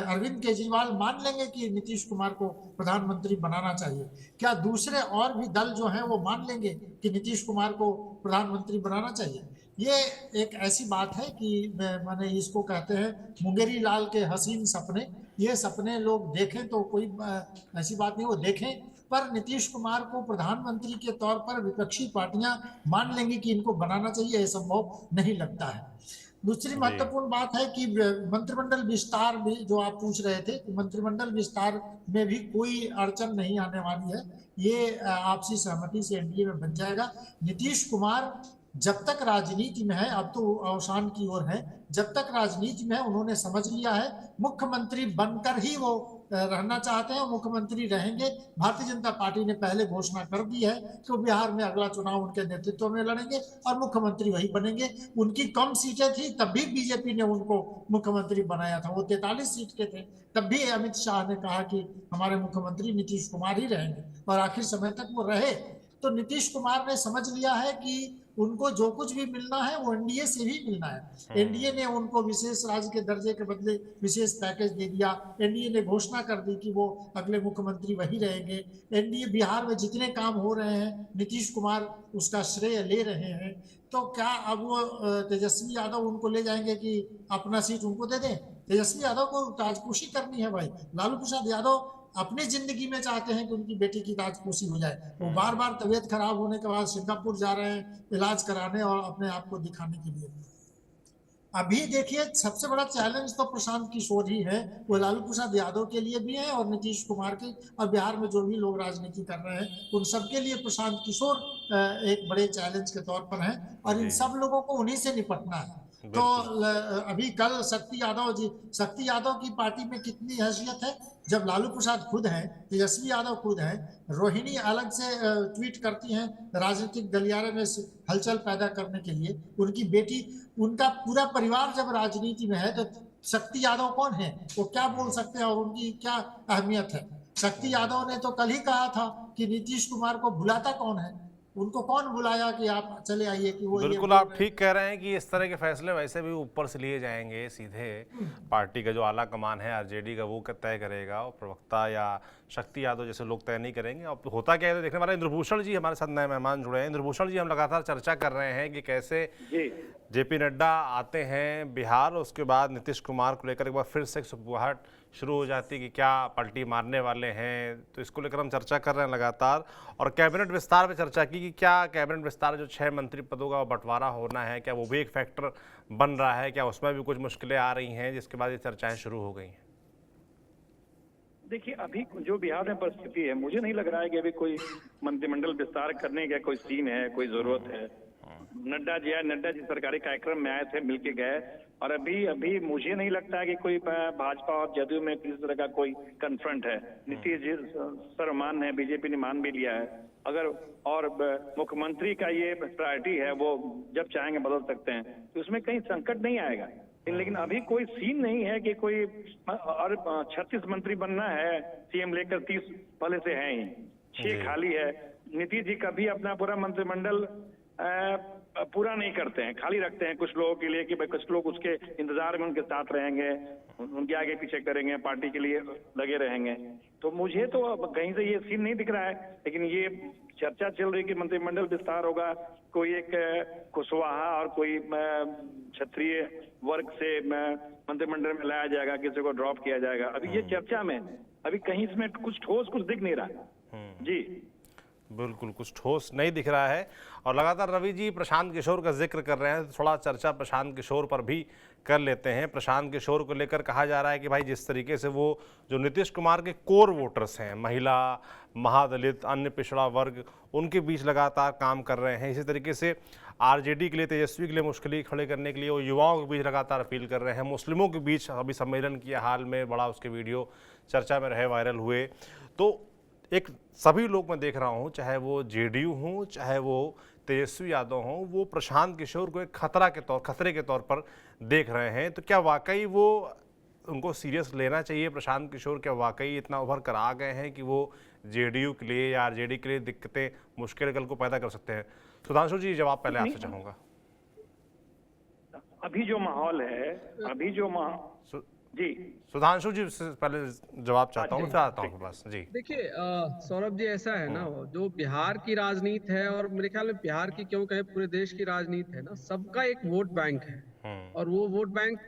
अरविंद केजरीवाल मान लेंगे कि नीतीश कुमार को प्रधानमंत्री बनाना चाहिए? क्या दूसरे और भी दल जो हैं वो मान लेंगे कि नीतीश कुमार को प्रधानमंत्री बनाना चाहिए? ये एक ऐसी बात है कि माने इसको कहते हैं मुंगेरी लाल के हसीन सपने। ये सपने लोग देखें तो कोई ऐसी बात नहीं, वो देखें, पर नीतीश कुमार को प्रधानमंत्री के तौर पर विपक्षी पार्टियां मान लेंगी कि इनको बनाना चाहिए, यह संभव नहीं लगता है। दूसरी महत्वपूर्ण बात है कि मंत्रिमंडल विस्तार भी जो आप पूछ रहे थे, मंत्रिमंडल विस्तार में भी कोई अड़चन नहीं आने वाली है। ये आपसी सहमति से एनडीए में बन जाएगा। नीतीश कुमार जब तक राजनीति में है, अब तो अवसान की ओर है, जब तक राजनीति में है उन्होंने समझ लिया है मुख्यमंत्री बनकर ही वो रहना चाहते हैं, मुख्यमंत्री रहेंगे। भारतीय जनता पार्टी ने पहले घोषणा कर दी है कि वो बिहार में अगला चुनाव उनके नेतृत्व में लड़ेंगे और मुख्यमंत्री वही बनेंगे। उनकी कम सीटें थी तब भी बीजेपी ने उनको मुख्यमंत्री बनाया था, वो 43 सीट के थे, तब भी अमित शाह ने कहा कि हमारे मुख्यमंत्री नीतीश कुमार ही रहेंगे और आखिर समय तक वो रहे। तो नीतीश कुमार ने समझ लिया है कि उनको जो कुछ भी मिलना है वो एनडीए से भी मिलना है। एनडीए ने उनको विशेष राज्य के दर्जे के बदले विशेष पैकेज दे दिया। एनडीए ने घोषणा कर दी कि वो अगले मुख्यमंत्री वही रहेंगे। एनडीए बिहार में जितने काम हो रहे हैं नीतीश कुमार उसका श्रेय ले रहे हैं। तो क्या अब वो तेजस्वी यादव उनको ले जाएंगे कि अपना सीट उनको दे दें? तेजस्वी यादव को ताजपोशी करनी है भाई। लालू प्रसाद यादव अपनी जिंदगी में चाहते हैं कि उनकी बेटी की ताजपोशी हो जाए। वो बार बार तबीयत खराब होने के बाद सिंगापुर जा रहे हैं इलाज कराने और अपने आप को दिखाने के लिए। अभी देखिए सबसे बड़ा चैलेंज तो प्रशांत किशोर ही है, वो लालू प्रसाद यादव के लिए भी है और नीतीश कुमार के और बिहार में जो भी लोग राजनीति कर रहे हैं उन सबके लिए प्रशांत किशोर एक बड़े चैलेंज के तौर पर हैं और इन सब लोगों को उन्हीं से निपटना है। तो अभी कल शक्ति यादव की पार्टी में कितनी हैसियत है जब लालू प्रसाद खुद हैं, तेजस्वी यादव खुद हैं, रोहिणी अलग से ट्वीट करती हैं राजनीतिक गलियारे में हलचल पैदा करने के लिए, उनकी बेटी, उनका पूरा परिवार जब राजनीति में है तो शक्ति यादव कौन है, वो क्या बोल सकते हैं और उनकी क्या अहमियत है? शक्ति यादव ने तो कल ही कहा था कि नीतीश कुमार को बुलाता कौन है, उनको कौन बुलाया कि आप चले आइए कि वो बिल्कुल आप ठीक कह रहे हैं कि इस तरह के फैसले वैसे भी ऊपर से लिए जाएंगे, सीधे पार्टी का जो आला कमान है आरजेडी का वो तय करेगा और प्रवक्ता या शक्ति यादव जैसे लोग तय नहीं करेंगे। अब होता क्या है तो देखने वाला इंद्रभूषण जी हमारे साथ नए मेहमान जुड़े हैं। इंद्रभूषण जी, हम लगातार चर्चा कर रहे हैं कि कैसे जेपी नड्डा आते हैं बिहार, उसके बाद नीतीश कुमार को लेकर एक बार फिर से सुबुहाट शुरू हो जाती है कि क्या पलटी मारने वाले हैं, तो इसको लेकर हम चर्चा कर रहे हैं लगातार। और कैबिनेट विस्तार पे चर्चा की कि क्या कैबिनेट विस्तार जो 6 मंत्री पदों का बंटवारा होना है, क्या वो भी एक फैक्टर बन रहा है, क्या उसमें भी कुछ मुश्किलें आ रही हैं, जिसके बाद ये चर्चाएं शुरू हो गई हैं? देखिए, अभी जो बिहार में परिस्थिति है, मुझे नहीं लग रहा है कि अभी कोई मंत्रिमंडल विस्तार करने का कोई सीन है, कोई जरूरत है। नड्डा जी आए, नड्डा जी सरकारी कार्यक्रम में आए थे, मिलके गए। और अभी मुझे नहीं लगता है कि कोई भाजपा और जदयू में किसी तरह का कोई कन्फ्रंट है। नीतीश जी सर्वमान है, बीजेपी ने मान भी लिया है। अगर और मुख्यमंत्री का ये प्रायोरिटी है, वो जब चाहेंगे बदल सकते हैं, तो उसमें कहीं संकट नहीं आएगा। लेकिन अभी कोई सीन नहीं है कि कोई और 36 मंत्री बनना है, सीएम लेकर 30 पहले से है ही, 6 खाली है। नीतीश जी कभी अपना पूरा मंत्रिमंडल पूरा नहीं करते हैं, खाली रखते हैं कुछ लोगों के लिए कि भाई कुछ लोग उसके इंतजार में उनके साथ रहेंगे, उनके आगे पीछे करेंगे, पार्टी के लिए लगे रहेंगे। तो मुझे तो कहीं से ये सीन नहीं दिख रहा है। लेकिन ये चर्चा चल रही कि मंत्रिमंडल विस्तार होगा, कोई एक कुशवाहा और कोई क्षत्रिय वर्ग से मंत्रिमंडल में लाया जाएगा, किसी को ड्रॉप किया जाएगा। अभी ये चर्चा में, अभी कहीं इसमें कुछ ठोस कुछ दिख नहीं रहा। जी बिल्कुल, कुछ ठोस नहीं दिख रहा है। और लगातार रवि जी प्रशांत किशोर का जिक्र कर रहे हैं, तो थोड़ा चर्चा प्रशांत किशोर पर भी कर लेते हैं। प्रशांत किशोर को लेकर कहा जा रहा है कि भाई जिस तरीके से वो जो नीतीश कुमार के कोर वोटर्स हैं, महिला, महादलित, अन्य पिछड़ा वर्ग, उनके बीच लगातार काम कर रहे हैं। इसी तरीके से आरजेडी के लिए, तेजस्वी के लिए मुश्किल खड़े करने के लिए वो युवाओं के बीच लगातार अपील कर रहे हैं। मुस्लिमों के बीच अभी सम्मेलन किया हाल में, बड़ा उसके वीडियो चर्चा में रहे, वायरल हुए। तो एक सभी लोग मैं देख रहा हूँ, चाहे वो जेडीयू हों, चाहे वो तेजस्वी यादव हों, वो प्रशांत किशोर को एक खतरे के तौर पर देख रहे हैं। तो क्या वाकई वो उनको सीरियस लेना चाहिए? प्रशांत किशोर क्या वाकई इतना उभर कर आ गए हैं कि वो जेडीयू के लिए या आरजेडी के लिए दिक्कतें, मुश्किल कल को पैदा कर सकते हैं? सुधांशु जी, जवाब पहले आपसे चाहूंगा। अभी जो माहौल है, जी सुधांशु जी से पहले जवाब चाहता हूँ, फिर आता हूँ बस। जी देखिए सौरभ जी, ऐसा है ना, जो बिहार की राजनीति है, और मेरे ख्याल में बिहार की क्यों कहे पूरे देश की राजनीति है ना, सबका एक वोट बैंक है। और वो वोट बैंक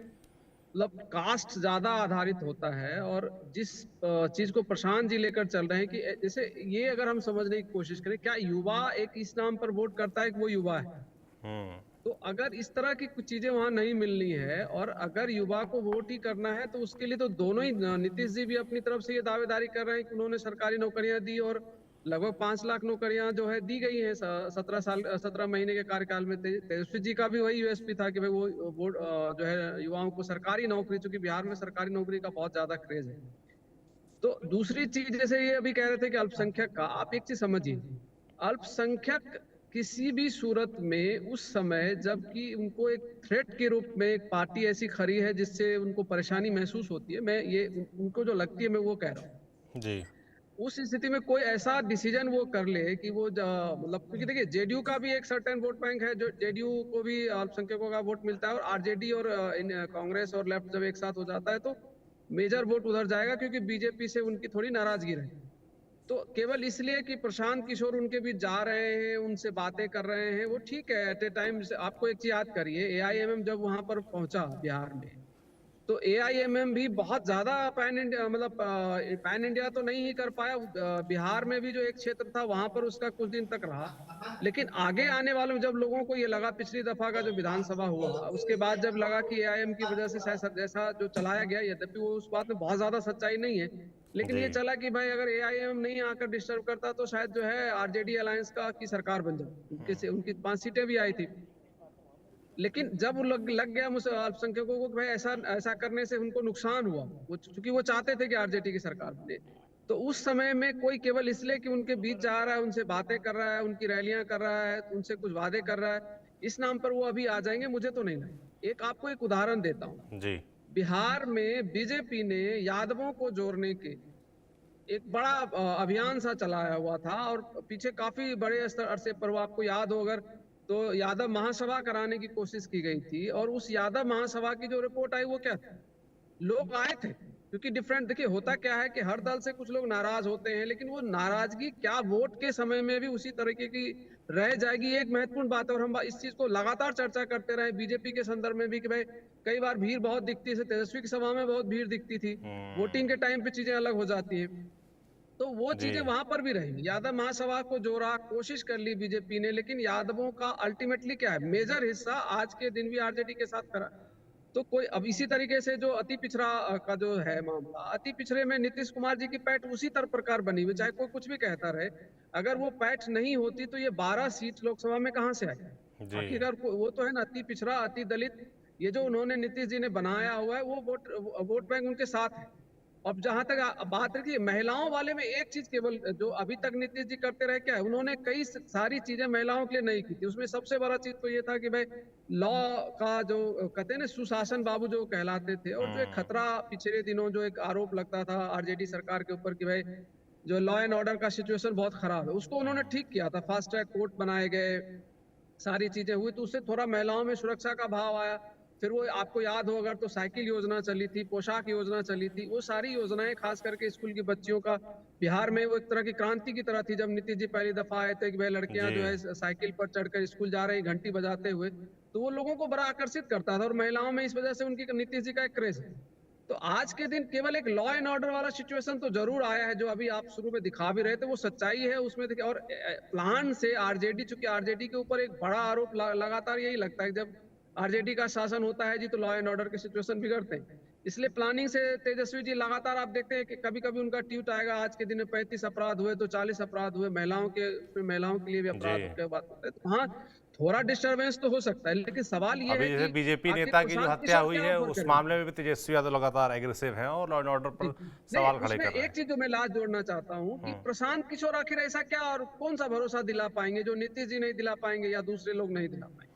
मतलब कास्ट ज्यादा आधारित होता है। और जिस चीज को प्रशांत जी लेकर चल रहे हैं कि जैसे ये अगर हम समझने की कोशिश करें, क्या युवा एक इस नाम पर वोट करता है कि वो युवा है? तो अगर इस तरह की कुछ चीजें वहां नहीं मिलनी है, और अगर युवा को वोट ही करना है, तो उसके लिए तो दोनों ही, नीतीश जी भी अपनी तरफ से ये दावेदारी कर रहे हैं कि उन्होंने सरकारी नौकरियां दी, और लगभग 5 लाख नौकरियां जो है दी गई हैं 17 महीने के कार्यकाल में। तेजस्वी जी का भी वही यूएसपी था कि भाई वो वोट जो है युवाओं को सरकारी नौकरी, चूंकि बिहार में सरकारी नौकरी का बहुत ज्यादा क्रेज है। तो दूसरी चीज, जैसे ये अभी कह रहे थे कि अल्पसंख्यक का, आप एक चीज समझिए, अल्पसंख्यक किसी भी सूरत में उस समय, जबकि उनको एक थ्रेट के रूप में एक पार्टी ऐसी खड़ी है जिससे उनको परेशानी महसूस होती है, मैं ये उनको जो लगती है मैं वो कह रहा हूँ जी, उस स्थिति में कोई ऐसा डिसीजन वो कर ले कि वो मतलब, क्योंकि देखिए जेडीयू का भी एक सर्टेन वोट बैंक है, जो जेडीयू को भी अल्पसंख्यकों का वोट मिलता है, और आरजेडी और कांग्रेस और लेफ्ट जब एक साथ हो जाता है तो मेजर वोट उधर जाएगा, क्योंकि बीजेपी से उनकी थोड़ी नाराजगी रही। तो केवल इसलिए कि प्रशांत किशोर उनके बीच जा रहे हैं, उनसे बातें कर रहे हैं, वो ठीक है। एट ए टाइम आपको एक चीज याद करिए, एआईएमएम जब वहां पर पहुंचा बिहार में, तो एआईएमएम भी बहुत ज्यादा पैन इंडिया, मतलब पैन इंडिया तो नहीं ही कर पाया। बिहार में भी जो एक क्षेत्र था वहां पर उसका कुछ दिन तक रहा, लेकिन आगे आने वालों जब लोगों को ये लगा, पिछली दफा का जो विधानसभा हुआ उसके बाद जब लगा कि एआईएम की वजह से शायद जैसा जो चलाया गया, यद्यपि वो उस बात में बहुत ज्यादा सच्चाई नहीं है, लेकिन ये चला कि भाई अगर एआईएम नहीं आकर डिस्टर्ब करता तो शायद जो है आरजेडी अलायंस का की सरकार बन जाती, उनकी 5 सीटें भी आई थी। लेकिन जब लग गया अल्पसंख्यकों को भाई ऐसा करने से उनको नुकसान हुआ, वो चूंकि वो चाहते थे कि आरजेडी की सरकार बने, तो उस समय में कोई केवल इसलिए कि उनके बीच जा रहा है, उनसे बातें कर रहा है, उनकी रैलियां कर रहा है, उनसे कुछ वादे कर रहा है, इस नाम पर वो अभी आ जाएंगे, मुझे तो नहीं लगता। एक आपको एक उदाहरण देता हूँ जी। बिहार में बीजेपी ने यादवों को जोड़ने के एक बड़ा अभियान सा चलाया हुआ था, और पीछे काफी बड़े स्तर से पर, वो आपको याद हो अगर, तो यादव महासभा कराने की कोशिश की गई थी। और उस यादव महासभा की जो रिपोर्ट आई वो क्या थी, लोग आए थे, क्योंकि डिफरेंट, देखिए होता क्या है कि हर दल से कुछ लोग नाराज होते हैं, लेकिन वो नाराजगी क्या वोट के समय में भी उसी तरीके की रह जाएगी, एक महत्वपूर्ण बात है। और हम इस चीज को लगातार चर्चा करते रहे बीजेपी के संदर्भ में भी कि भाई कई बार भीड़ बहुत दिखती है, तेजस्वी की सभा में बहुत भीड़ दिखती थी, वोटिंग के टाइम पे चीजें अलग हो जाती है, तो वो चीजें वहां पर भी रहेंगी। यादव महासभा को जोड़ा, कोशिश कर ली बीजेपी ने, लेकिन यादवों का अल्टीमेटली क्या है, मेजर हिस्सा आज के दिन भी आरजेडी के साथ करा। तो कोई अब इसी तरीके से जो अति पिछड़ा का जो है मामला, अति पिछड़े में नीतीश कुमार जी की पैठ उसी प्रकार बनी हुई, चाहे कोई कुछ भी कहता रहे, अगर वो पैठ नहीं होती तो ये 12 सीट लोकसभा में कहां से आई? जी। आखिरकार वो तो है ना, अति पिछड़ा, अति दलित, ये जो उन्होंने नीतीश जी ने बनाया हुआ है, वो वोट बैंक उनके साथ है। अब जहां तक बात है कि महिलाओं वाले में एक चीज केवल जो अभी तक नीतीश जी करते रहे, क्या है, उन्होंने कई सारी चीजें महिलाओं के लिए नहीं की थी। उसमें सबसे बड़ा चीज तो ये था कि भाई लॉ का जो कहते हैं ना, सुशासन बाबू जो कहलाते थे, और जो एक खतरा पिछले दिनों जो एक आरोप लगता था आरजेडी सरकार के ऊपर कि भाई जो लॉ एंड ऑर्डर का सिचुएशन बहुत खराब है, उसको उन्होंने ठीक किया था। फास्ट ट्रैक कोर्ट बनाए गए, सारी चीजें हुई, तो उससे थोड़ा महिलाओं में सुरक्षा का भाव आया। फिर वो आपको याद हो अगर तो साइकिल योजना चली थी, पोशाक योजना चली थी, वो सारी योजनाएं खास करके स्कूल की बच्चियों का बिहार में वो एक तरह की क्रांति की तरह थी। जब नीतीश जी पहली दफा आए थे कि भाई लड़कियां जी। जो है साइकिल पर चढ़कर स्कूल जा रही, घंटी बजाते हुए, तो वो लोगों को बड़ा आकर्षित करता था, और महिलाओं में इस वजह से उनकी नीतीश जी का एक क्रेज है। तो आज के दिन केवल एक लॉ एंड ऑर्डर वाला सिचुएशन तो जरूर आया है, जो अभी आप शुरू में दिखा भी रहे थे, वो सच्चाई है उसमें। देखिए, और प्लान से आरजेडी, चूंकि आरजेडी के ऊपर एक बड़ा आरोप लगातार यही लगता है, जब आरजेडी का शासन होता है जी तो लॉ एंड ऑर्डर के सिचुएशन बिगड़ते हैं। इसलिए प्लानिंग से तेजस्वी जी लगातार आप देखते हैं कि कभी कभी उनका ट्वीट आएगा, आज के दिन में 35 अपराध हुए तो 40 अपराध हुए, महिलाओं के लिए भी अपराध जी। की बात होता है। तो हाँ, थोड़ा डिस्टरबेंस तो हो सकता है, लेकिन सवाल ये अभी है जैसे कि बीजेपी आखिर नेता की जो प्रशांत हत्या किशोर हुई क्या है, ऑफर उस करेंगे? मामले में भी तेजस्वी यादव लगातार एग्रेसिव हैं और लॉ एंड ऑर्डर पर सवाल नहीं, खड़े उसमें कर रहे एक हैं। चीज जो मैं लास्ट जोड़ना चाहता हूँ कि प्रशांत किशोर आखिर ऐसा क्या और कौन सा भरोसा दिला पाएंगे जो नीतीश जी नहीं दिला पाएंगे या दूसरे लोग नहीं दिला पाएंगे।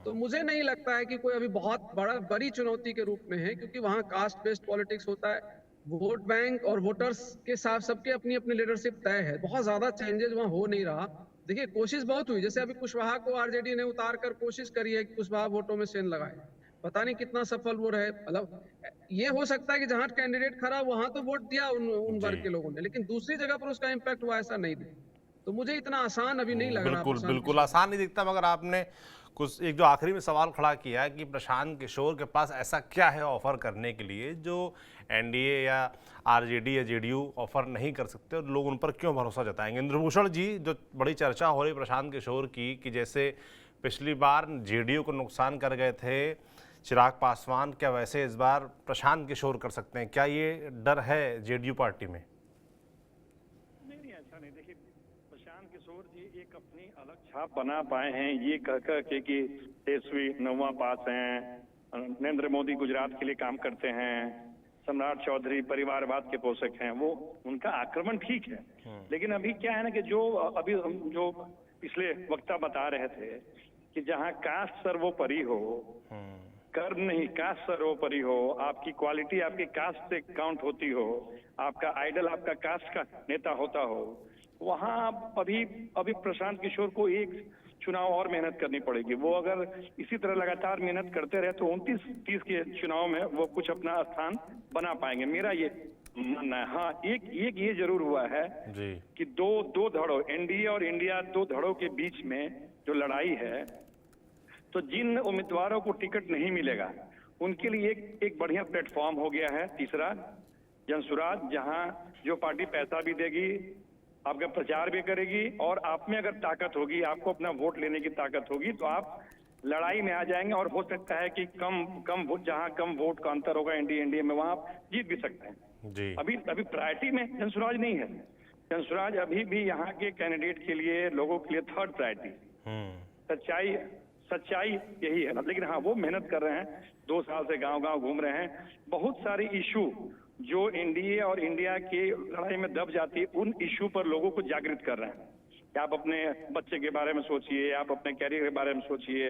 तो मुझे नहीं लगता है कि कोई अभी बहुत बड़ी चुनौती के रूप में है, क्योंकि वहाँ कास्ट बेस्ड पॉलिटिक्स होता है, वोट बैंक और वोटर्स के साथ सबके अपनी अपनी लीडरशिप तय है, बहुत ज्यादा चेंजेस वहाँ हो नहीं रहा। देखिए, कोशिश बहुत हुई, जैसे अभी कुशवाहा को आरजेडी ने उतार कर कोशिश करी है कि कुशवाहा वोटों में सेंध लगाए, पता नहीं कितना सफल वो रहे। मतलब ये हो सकता है कि जहां कैंडिडेट खड़ा वहां तो वोट दिया उन जी। वर्ग के लोगों ने, लेकिन दूसरी जगह पर उसका इम्पैक्ट हुआ ऐसा नहीं दिया। तो मुझे इतना आसान अभी नहीं लग रहा बिल्कुल प्रशांत बिल्कुल किशोर। आसान नहीं दिखता, मगर आपने कुछ एक जो आखिरी में सवाल खड़ा किया कि प्रशांत किशोर के पास ऐसा क्या है ऑफर करने के लिए जो एनडीए या आरजेडी या जेडीयू ऑफर नहीं कर सकते, और लोग उन पर क्यों भरोसा जताएंगे। इंद्रभूषण जी, जो बड़ी चर्चा हो रही प्रशांत किशोर की कि जैसे पिछली बार जेडीयू को नुकसान कर गए थे चिराग पासवान, क्या वैसे इस बार प्रशांत किशोर कर सकते हैं? क्या ये डर है जेडीयू पार्टी में? नहीं, ऐसा नहीं। देखिए, प्रशांत किशोर जी एक अपनी अलग छाप बना पाए हैं ये कह के कि तेजस्वी 9वां पास हैं, नरेंद्र मोदी गुजरात के लिए काम करते हैं, सम्राट चौधरी परिवारवाद के पोषक हैं। वो उनका आक्रमण ठीक है, लेकिन अभी क्या है ना कि जो पिछले वक्ता बता रहे थे कि जहां कास्ट सर्वोपरि हो, कर्म नहीं, कास्ट सर्वोपरि हो, आपकी क्वालिटी आपकी कास्ट से काउंट होती हो, आपका आइडल आपका कास्ट का नेता होता हो, वहां अभी प्रशांत किशोर को एक चुनाव और मेहनत करनी पड़ेगी। वो अगर इसी तरह लगातार मेहनत करते रहे तो 29-30 के चुनाव में वो कुछ अपना स्थान बना पाएंगे, मेरा ये मानना है। हाँ, एक ये जरूर हुआ है जी। कि दो धड़ों, एनडीए और इंडिया, दो धड़ों के बीच में जो लड़ाई है, तो जिन उम्मीदवारों को टिकट नहीं मिलेगा उनके लिए एक बढ़िया प्लेटफॉर्म हो गया है। तीसरा, जनसुराज, जहां जो पार्टी पैसा भी देगी, आपका प्रचार भी करेगी, और आप में अगर ताकत होगी, आपको अपना वोट लेने की ताकत होगी, तो आप लड़ाई में आ जाएंगे। और हो सकता है कि कम वोट का अंतर होगा एनडीए में, वहां आप जीत भी सकते हैं। जी। अभी प्रायोरिटी में जनसुराज नहीं है। जनसुराज अभी भी यहाँ के कैंडिडेट के लिए, लोगों के लिए थर्ड प्रायोरिटी। सच्चाई यही है। लेकिन हाँ, वो मेहनत कर रहे हैं, 2 साल से गांव घूम रहे हैं। बहुत सारे इशू जो एनडीए और इंडिया की लड़ाई में दब जाती है, उन इशू पर लोगों को जागृत कर रहे हैं। आप अपने बच्चे के बारे में सोचिए, आप अपने कैरियर के बारे में सोचिए।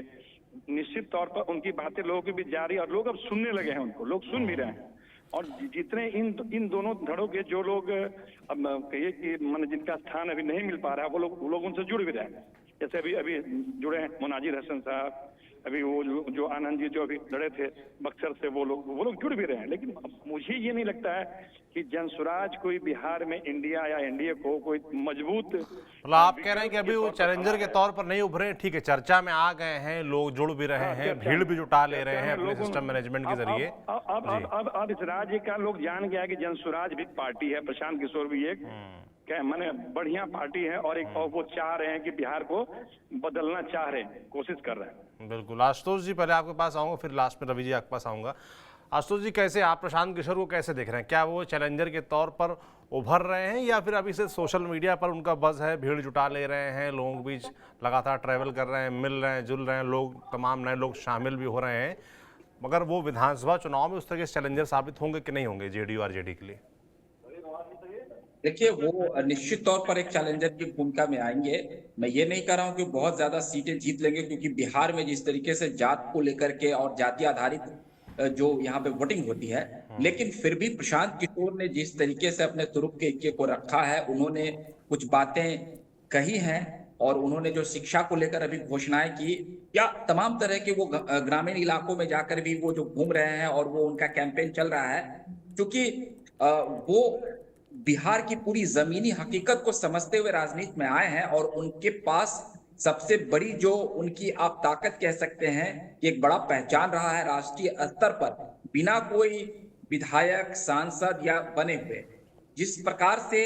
निश्चित तौर पर उनकी बातें लोगों की भी जा रही है, और लोग अब सुनने लगे हैं, उनको लोग सुन भी रहे हैं। और जितने इन दोनों धड़ों के जो लोग अब कहिए कि जिनका स्थान अभी नहीं मिल पा रहा है, वो लोग उनसे जुड़ भी रहे हैं। जैसे अभी जुड़े हैं मुनाजिर हसन साहब, अभी वो जो आनंद जी जो अभी लड़े थे बक्सर से, वो लोग जुड़ भी रहे हैं। लेकिन मुझे ये नहीं लगता है कि जनसुराज कोई बिहार में इंडिया या एनडीए को कोई मजबूत, मतलब आप कह रहे हैं कि अभी वो चैलेंजर के तौर पर नहीं उभरे हैं। ठीक है, चर्चा में आ गए हैं, लोग जुड़ भी रहे हैं, भीड़ भी जुटा ले रहे हैं अपने सिस्टम मैनेजमेंट के जरिए। अब इस राज्य का लोग जान गया कि जनसुराज भी पार्टी है, प्रशांत किशोर भी एक माने बढ़िया पार्टी है, और वो चाह रहे हैं कि बिहार को बदलना चाह रहे हैं, कोशिश कर रहे हैं। बिल्कुल। आशुतोष जी, पहले आपके पास आऊंगा, फिर लास्ट में रवि जी आपके पास आऊंगा। आशुतोष जी, कैसे आप प्रशांत किशोर को कैसे देख रहे हैं? क्या वो चैलेंजर के तौर पर उभर रहे हैं या फिर अभी से सोशल मीडिया पर उनका बज़ है, भीड़ जुटा ले रहे हैं, लोगों के बीच लगातार ट्रैवल कर रहे हैं, मिल रहे हैं, जुल रहे हैं, लोग तमाम नए लोग शामिल भी हो रहे हैं, मगर वो विधानसभा चुनाव में उस तरह के चैलेंजर साबित होंगे कि नहीं होंगे जेडीयू आरजेडी के लिए? देखिए, वो निश्चित तौर पर एक चैलेंजर की भूमिका में आएंगे। मैं ये नहीं कह रहा हूं कि बहुत ज्यादा सीटें जीत लेंगे, क्योंकि बिहार में जिस तरीके से जात को लेकर के और जाति आधारित जो यहाँ पे वोटिंग होती है, लेकिन फिर भी प्रशांत किशोर ने जिस तरीके से अपने तुरुप के इक्के को रखा है, उन्होंने कुछ बातें कही हैं और उन्होंने जो शिक्षा को लेकर अभी घोषणाएं की, या तमाम तरह के वो ग्रामीण इलाकों में जाकर भी वो जो घूम रहे हैं और वो उनका कैंपेन चल रहा है, क्योंकि वो बिहार की पूरी जमीनी हकीकत को समझते हुए राजनीति में आए हैं और उनके पास सबसे बड़ी जो उनकी आप ताकत कह सकते हैं कि एक बड़ा पहचान रहा है राष्ट्रीय स्तर पर, बिना कोई विधायक सांसद या बने हुए। जिस प्रकार से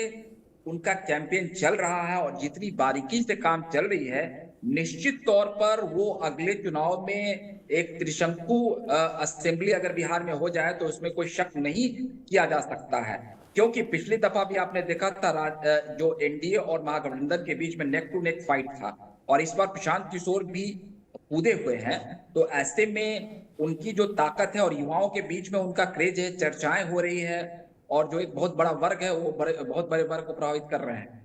उनका कैंपेन चल रहा है और जितनी बारीकी से काम चल रही है, निश्चित तौर पर वो अगले चुनाव में एक त्रिशंकु असेंबली अगर बिहार में हो जाए तो उसमें कोई शक नहीं किया जा सकता है, क्योंकि पिछली दफा भी आपने देखा था जो एनडीए और महागठबंधन के बीच में नेक टू नेक फाइट था, और इस बार प्रशांत किशोर भी कूदे हुए हैं। तो ऐसे में उनकी जो ताकत है और युवाओं के बीच में उनका क्रेज है, चर्चाएं हो रही है, और जो एक बहुत बड़ा वर्ग है वो बहुत बड़े वर्ग को प्रभावित कर रहे हैं।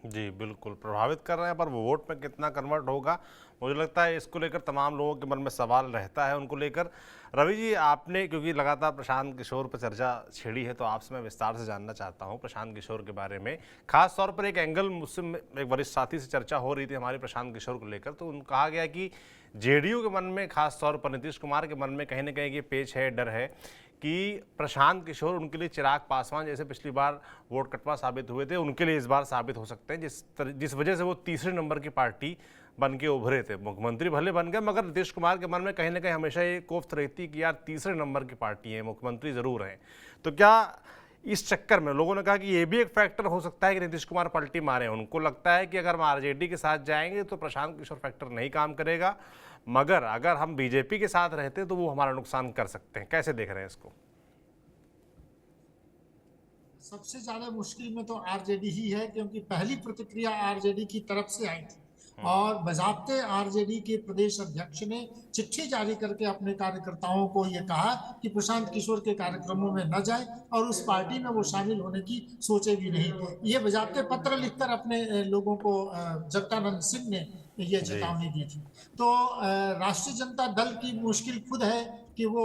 जी बिल्कुल प्रभावित कर रहे हैं, पर वो वोट में कितना कन्वर्ट होगा, मुझे लगता है इसको लेकर तमाम लोगों के मन में सवाल रहता है उनको लेकर। रवि जी, आपने क्योंकि लगातार प्रशांत किशोर पर चर्चा छेड़ी है, तो आपसे मैं विस्तार से जानना चाहता हूं प्रशांत किशोर के बारे में। खास तौर पर एक एंगल मुझसे एक वरिष्ठ साथी से चर्चा हो रही थी हमारे प्रशांत किशोर को लेकर, तो कहा गया कि जेडीयू के मन में, खास तौर पर नीतीश कुमार के मन में कहीं ना कहीं ये पेच है, डर है कि प्रशांत किशोर उनके लिए चिराग पासवान जैसे पिछली बार वोट कटवा साबित हुए थे, उनके लिए इस बार साबित हो सकते हैं, जिस वजह से वो तीसरे नंबर की पार्टी बन के उभरे थे। मुख्यमंत्री भले बन गए, मगर नीतीश कुमार के मन में कहीं ना कहीं हमेशा ये कोफ्त रहती कि यार तीसरे नंबर की पार्टी है, मुख्यमंत्री जरूर हैं। तो क्या इस चक्कर में लोगों ने कहा कि ये भी एक फैक्टर हो सकता है कि नीतीश कुमार पलटी मारे? उनको लगता है कि अगर हम आरजेडी के साथ जाएंगे तो प्रशांत किशोर फैक्टर नहीं काम करेगा, मगर अगर हम बीजेपी के साथ रहते तो वो हमारा नुकसान कर सकते हैं। कैसे देख रहे हैं इसको? सबसे ज्यादा मुश्किल में तो आरजेडी ही है, क्योंकि पहली प्रतिक्रिया आरजेडी की तरफ से आई थी और बजाते आरजेडी के प्रदेश अध्यक्ष ने चिट्ठी जारी करके अपने कार्यकर्ताओं को ये कहा कि प्रशांत किशोर के कार्यक्रमों में न जाए और उस पार्टी में वो शामिल होने की सोचे भी नहीं। ये बजाते पत्र लिखकर अपने लोगों को जगदानंद सिंह ने ये चेतावनी दी थी। तो राष्ट्रीय जनता दल की मुश्किल खुद है कि वो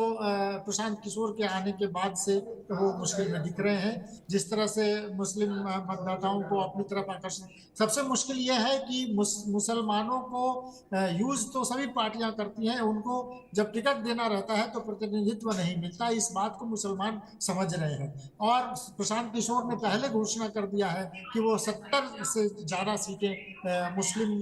प्रशांत किशोर के आने के बाद से वो मुश्किल में दिख रहे हैं, जिस तरह से मुस्लिम मतदाताओं को अपनी तरफ आकर्षित। सबसे मुश्किल ये है कि मुसलमानों को यूज तो सभी पार्टियां करती हैं, उनको जब टिकट देना रहता है तो प्रतिनिधित्व नहीं मिलता। इस बात को मुसलमान समझ रहे हैं और प्रशांत किशोर ने पहले घोषणा कर दिया है कि वो 70 से ज़्यादा सीटें मुस्लिम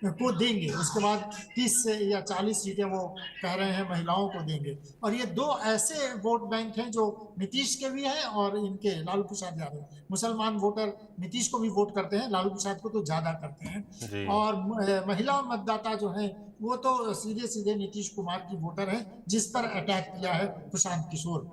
को देंगे, उसके बाद 30 से या 40 सीटें वो कह रहे हैं महिलाओं को देंगे। और ये दो ऐसे वोट बैंक हैं जो नीतीश के भी हैं और इनके लालू प्रसाद यादव। मुसलमान वोटर नीतीश को भी वोट करते हैं, लालू प्रसाद को तो ज्यादा करते हैं, और महिला मतदाता जो हैं वो तो सीधे सीधे नीतीश कुमार की वोटर हैं, जिस पर अटैक किया है प्रशांत किशोर।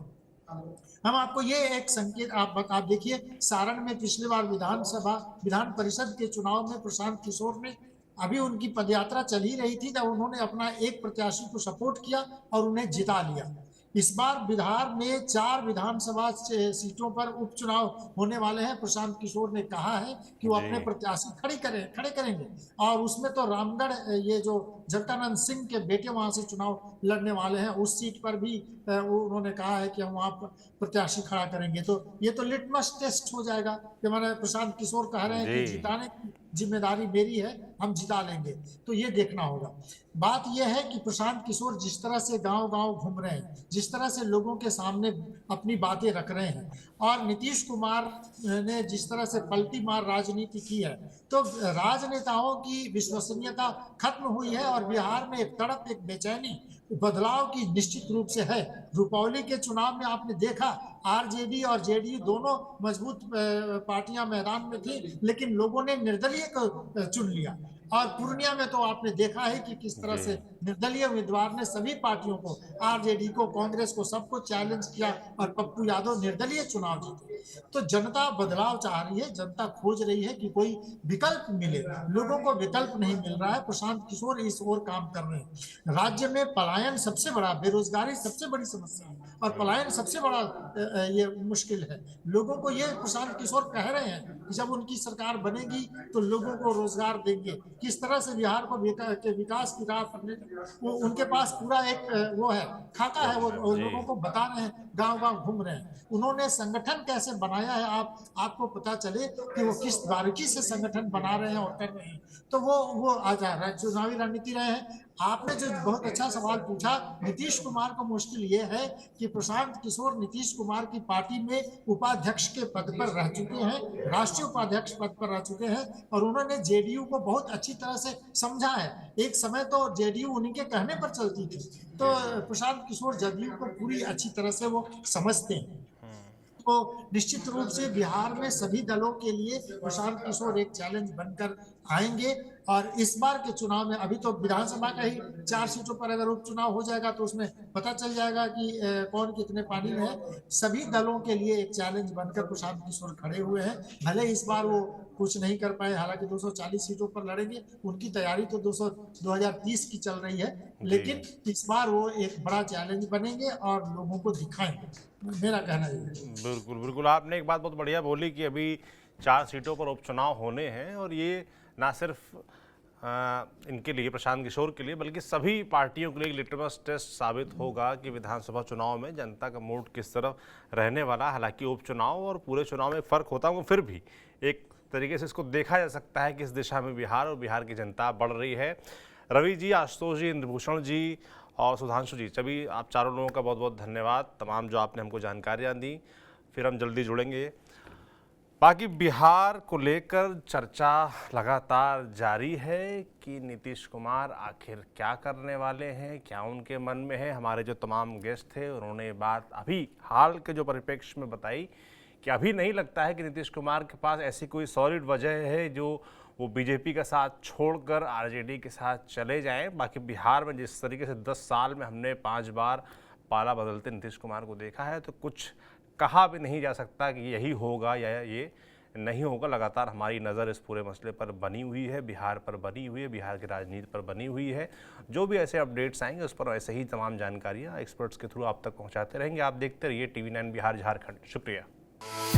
हम आपको ये एक संकेत आप देखिए, सारण में पिछली बार विधान परिषद के चुनाव में प्रशांत किशोर ने, अभी उनकी पदयात्रा चल ही रही थी, तब उन्होंने अपना एक प्रत्याशी को सपोर्ट किया और उन्हें जिता लिया। इस बार बिहार में 4 विधानसभा सीटों पर उपचुनाव होने वाले हैं। प्रशांत किशोर ने कहा है कि वो अपने प्रत्याशी खड़े करेंगे, और उसमें तो रामगढ़, ये जो जगदानंद सिंह के बेटे वहां से चुनाव लड़ने वाले हैं, उस सीट पर भी उन्होंने कहा है कि हम वहां पर प्रत्याशी खड़ा करेंगे। तो ये तो लिटमस टेस्ट हो जाएगा कि मैंने प्रशांत किशोर कह रहे हैं कि जिताने की जिम्मेदारी मेरी है, हम जिता लेंगे। तो ये देखना होगा। बात यह है कि प्रशांत किशोर जिस तरह से गांव-गांव घूम रहे हैं, जिस तरह से लोगों के सामने अपनी बातें रख रहे हैं, और नीतीश कुमार ने जिस तरह से पलटी मार राजनीति की है, तो राजनेताओं की विश्वसनीयता खत्म हुई है और बिहार में एक तड़प, एक बेचैनी बदलाव की निश्चित रूप से है। रुपौली के चुनाव में आपने देखा आरजेडी और जेडीयू दोनों मजबूत पार्टियां मैदान में थी, लेकिन लोगों ने निर्दलीय को चुन लिया। और पूर्णिया में तो आपने देखा है कि किस तरह से निर्दलीय उम्मीदवार ने सभी पार्टियों को, आरजेडी को, कांग्रेस को, सबको चैलेंज किया और पप्पू यादव निर्दलीय चुनाव जीते। तो जनता बदलाव चाह रही है, जनता खोज रही है कि कोई विकल्प मिले। लोगों को विकल्प नहीं मिल रहा है। प्रशांत किशोर इस ओर काम कर रहे हैं। राज्य में पलायन सबसे बड़ा, बेरोजगारी सबसे बड़ी समस्या है और पलायन सबसे बड़ा ये मुश्किल है। लोगों को ये प्रशांत किशोर कह रहे हैं कि जब उनकी सरकार बनेगी तो लोगों को रोजगार देंगे। किस तरह से बिहार को विकास की राह पर वो उनके पास पूरा एक वो है, खाका है, वो लोगों को बता रहे हैं, गांव-गांव घूम रहे हैं। उन्होंने संगठन कैसे बनाया है, आपको पता चले कि वो किस बारीकी से संगठन बना रहे हैं और कर रहे हैं, तो वो आ जा रहा है। चुनावी रणनीति रहे हैं। आपने जो बहुत अच्छा सवाल पूछा, नीतीश कुमार को मुश्किल ये है कि प्रशांत किशोर नीतीश कुमार की पार्टी में उपाध्यक्ष के पद पर रह चुके हैं, राष्ट्रीय उपाध्यक्ष पद पर रह चुके हैं और उन्होंने जेडीयू को बहुत अच्छी तरह से समझा है। एक समय तो जेडीयू उन्हीं के कहने पर चलती थी, तो प्रशांत किशोर जेडीयू को पूरी अच्छी तरह से वो समझते हैं। तो निश्चित रूप से बिहार में सभी दलों के लिए प्रशांत किशोर एक चैलेंज बनकर आएंगे और इस बार के चुनाव में, अभी तो विधानसभा का ही 4 सीटों पर अगर उपचुनाव हो जाएगा तो उसमें पता चल जाएगा कि कौन कितने पानी में है। सभी दलों के लिए एक चैलेंज बनकर प्रशांत किशोर खड़े हुए हैं। भले इस बार वो कुछ नहीं कर पाए, हालांकि 240 सीटों पर लड़ेंगे, उनकी तैयारी तो 2030 की चल रही है, लेकिन इस बार वो एक बड़ा चैलेंज बनेंगे और लोगों को दिखाएंगे, मेरा कहना ये है। बिल्कुल बिल्कुल, आपने एक बात बहुत बढ़िया बोली कि अभी 4 सीटों पर उपचुनाव होने हैं और ये ना सिर्फ इनके लिए, प्रशांत किशोर के लिए, बल्कि सभी पार्टियों के लिए लिटमस टेस्ट साबित होगा कि विधानसभा चुनाव में जनता का मूड किस तरफ रहने वाला। हालांकि उपचुनाव और पूरे चुनाव में फ़र्क होता है, फिर भी एक तरीके से इसको देखा जा सकता है कि इस दिशा में बिहार और बिहार की जनता बढ़ रही है। रवि जी, आशुतोष जी, इंद्रभूषण जी और सुधांशु जी, सभी आप चारों लोगों का बहुत बहुत धन्यवाद, तमाम जो आपने हमको जानकारियाँ दी। फिर हम जल्दी जुड़ेंगे। बाकी बिहार को लेकर चर्चा लगातार जारी है कि नीतीश कुमार आखिर क्या करने वाले हैं, क्या उनके मन में है। हमारे जो तमाम गेस्ट थे उन्होंने ये बात अभी हाल के जो परिप्रेक्ष्य में बताई कि अभी नहीं लगता है कि नीतीश कुमार के पास ऐसी कोई सॉलिड वजह है जो वो बीजेपी का साथ छोड़कर आरजेडी के साथ चले जाएं। बाकी बिहार में जिस तरीके से 10 साल में हमने 5 बार पाला बदलते नीतीश कुमार को देखा है, तो कुछ कहा भी नहीं जा सकता कि यही होगा या ये नहीं होगा। लगातार हमारी नज़र इस पूरे मसले पर बनी हुई है, बिहार पर बनी हुई है, बिहार की राजनीति पर बनी हुई है। जो भी ऐसे अपडेट्स आएंगे उस पर ऐसे ही तमाम जानकारियाँ एक्सपर्ट्स के थ्रू आप तक पहुँचाते रहेंगे। आप देखते रहिए TV9 बिहार झारखंड। शुक्रिया।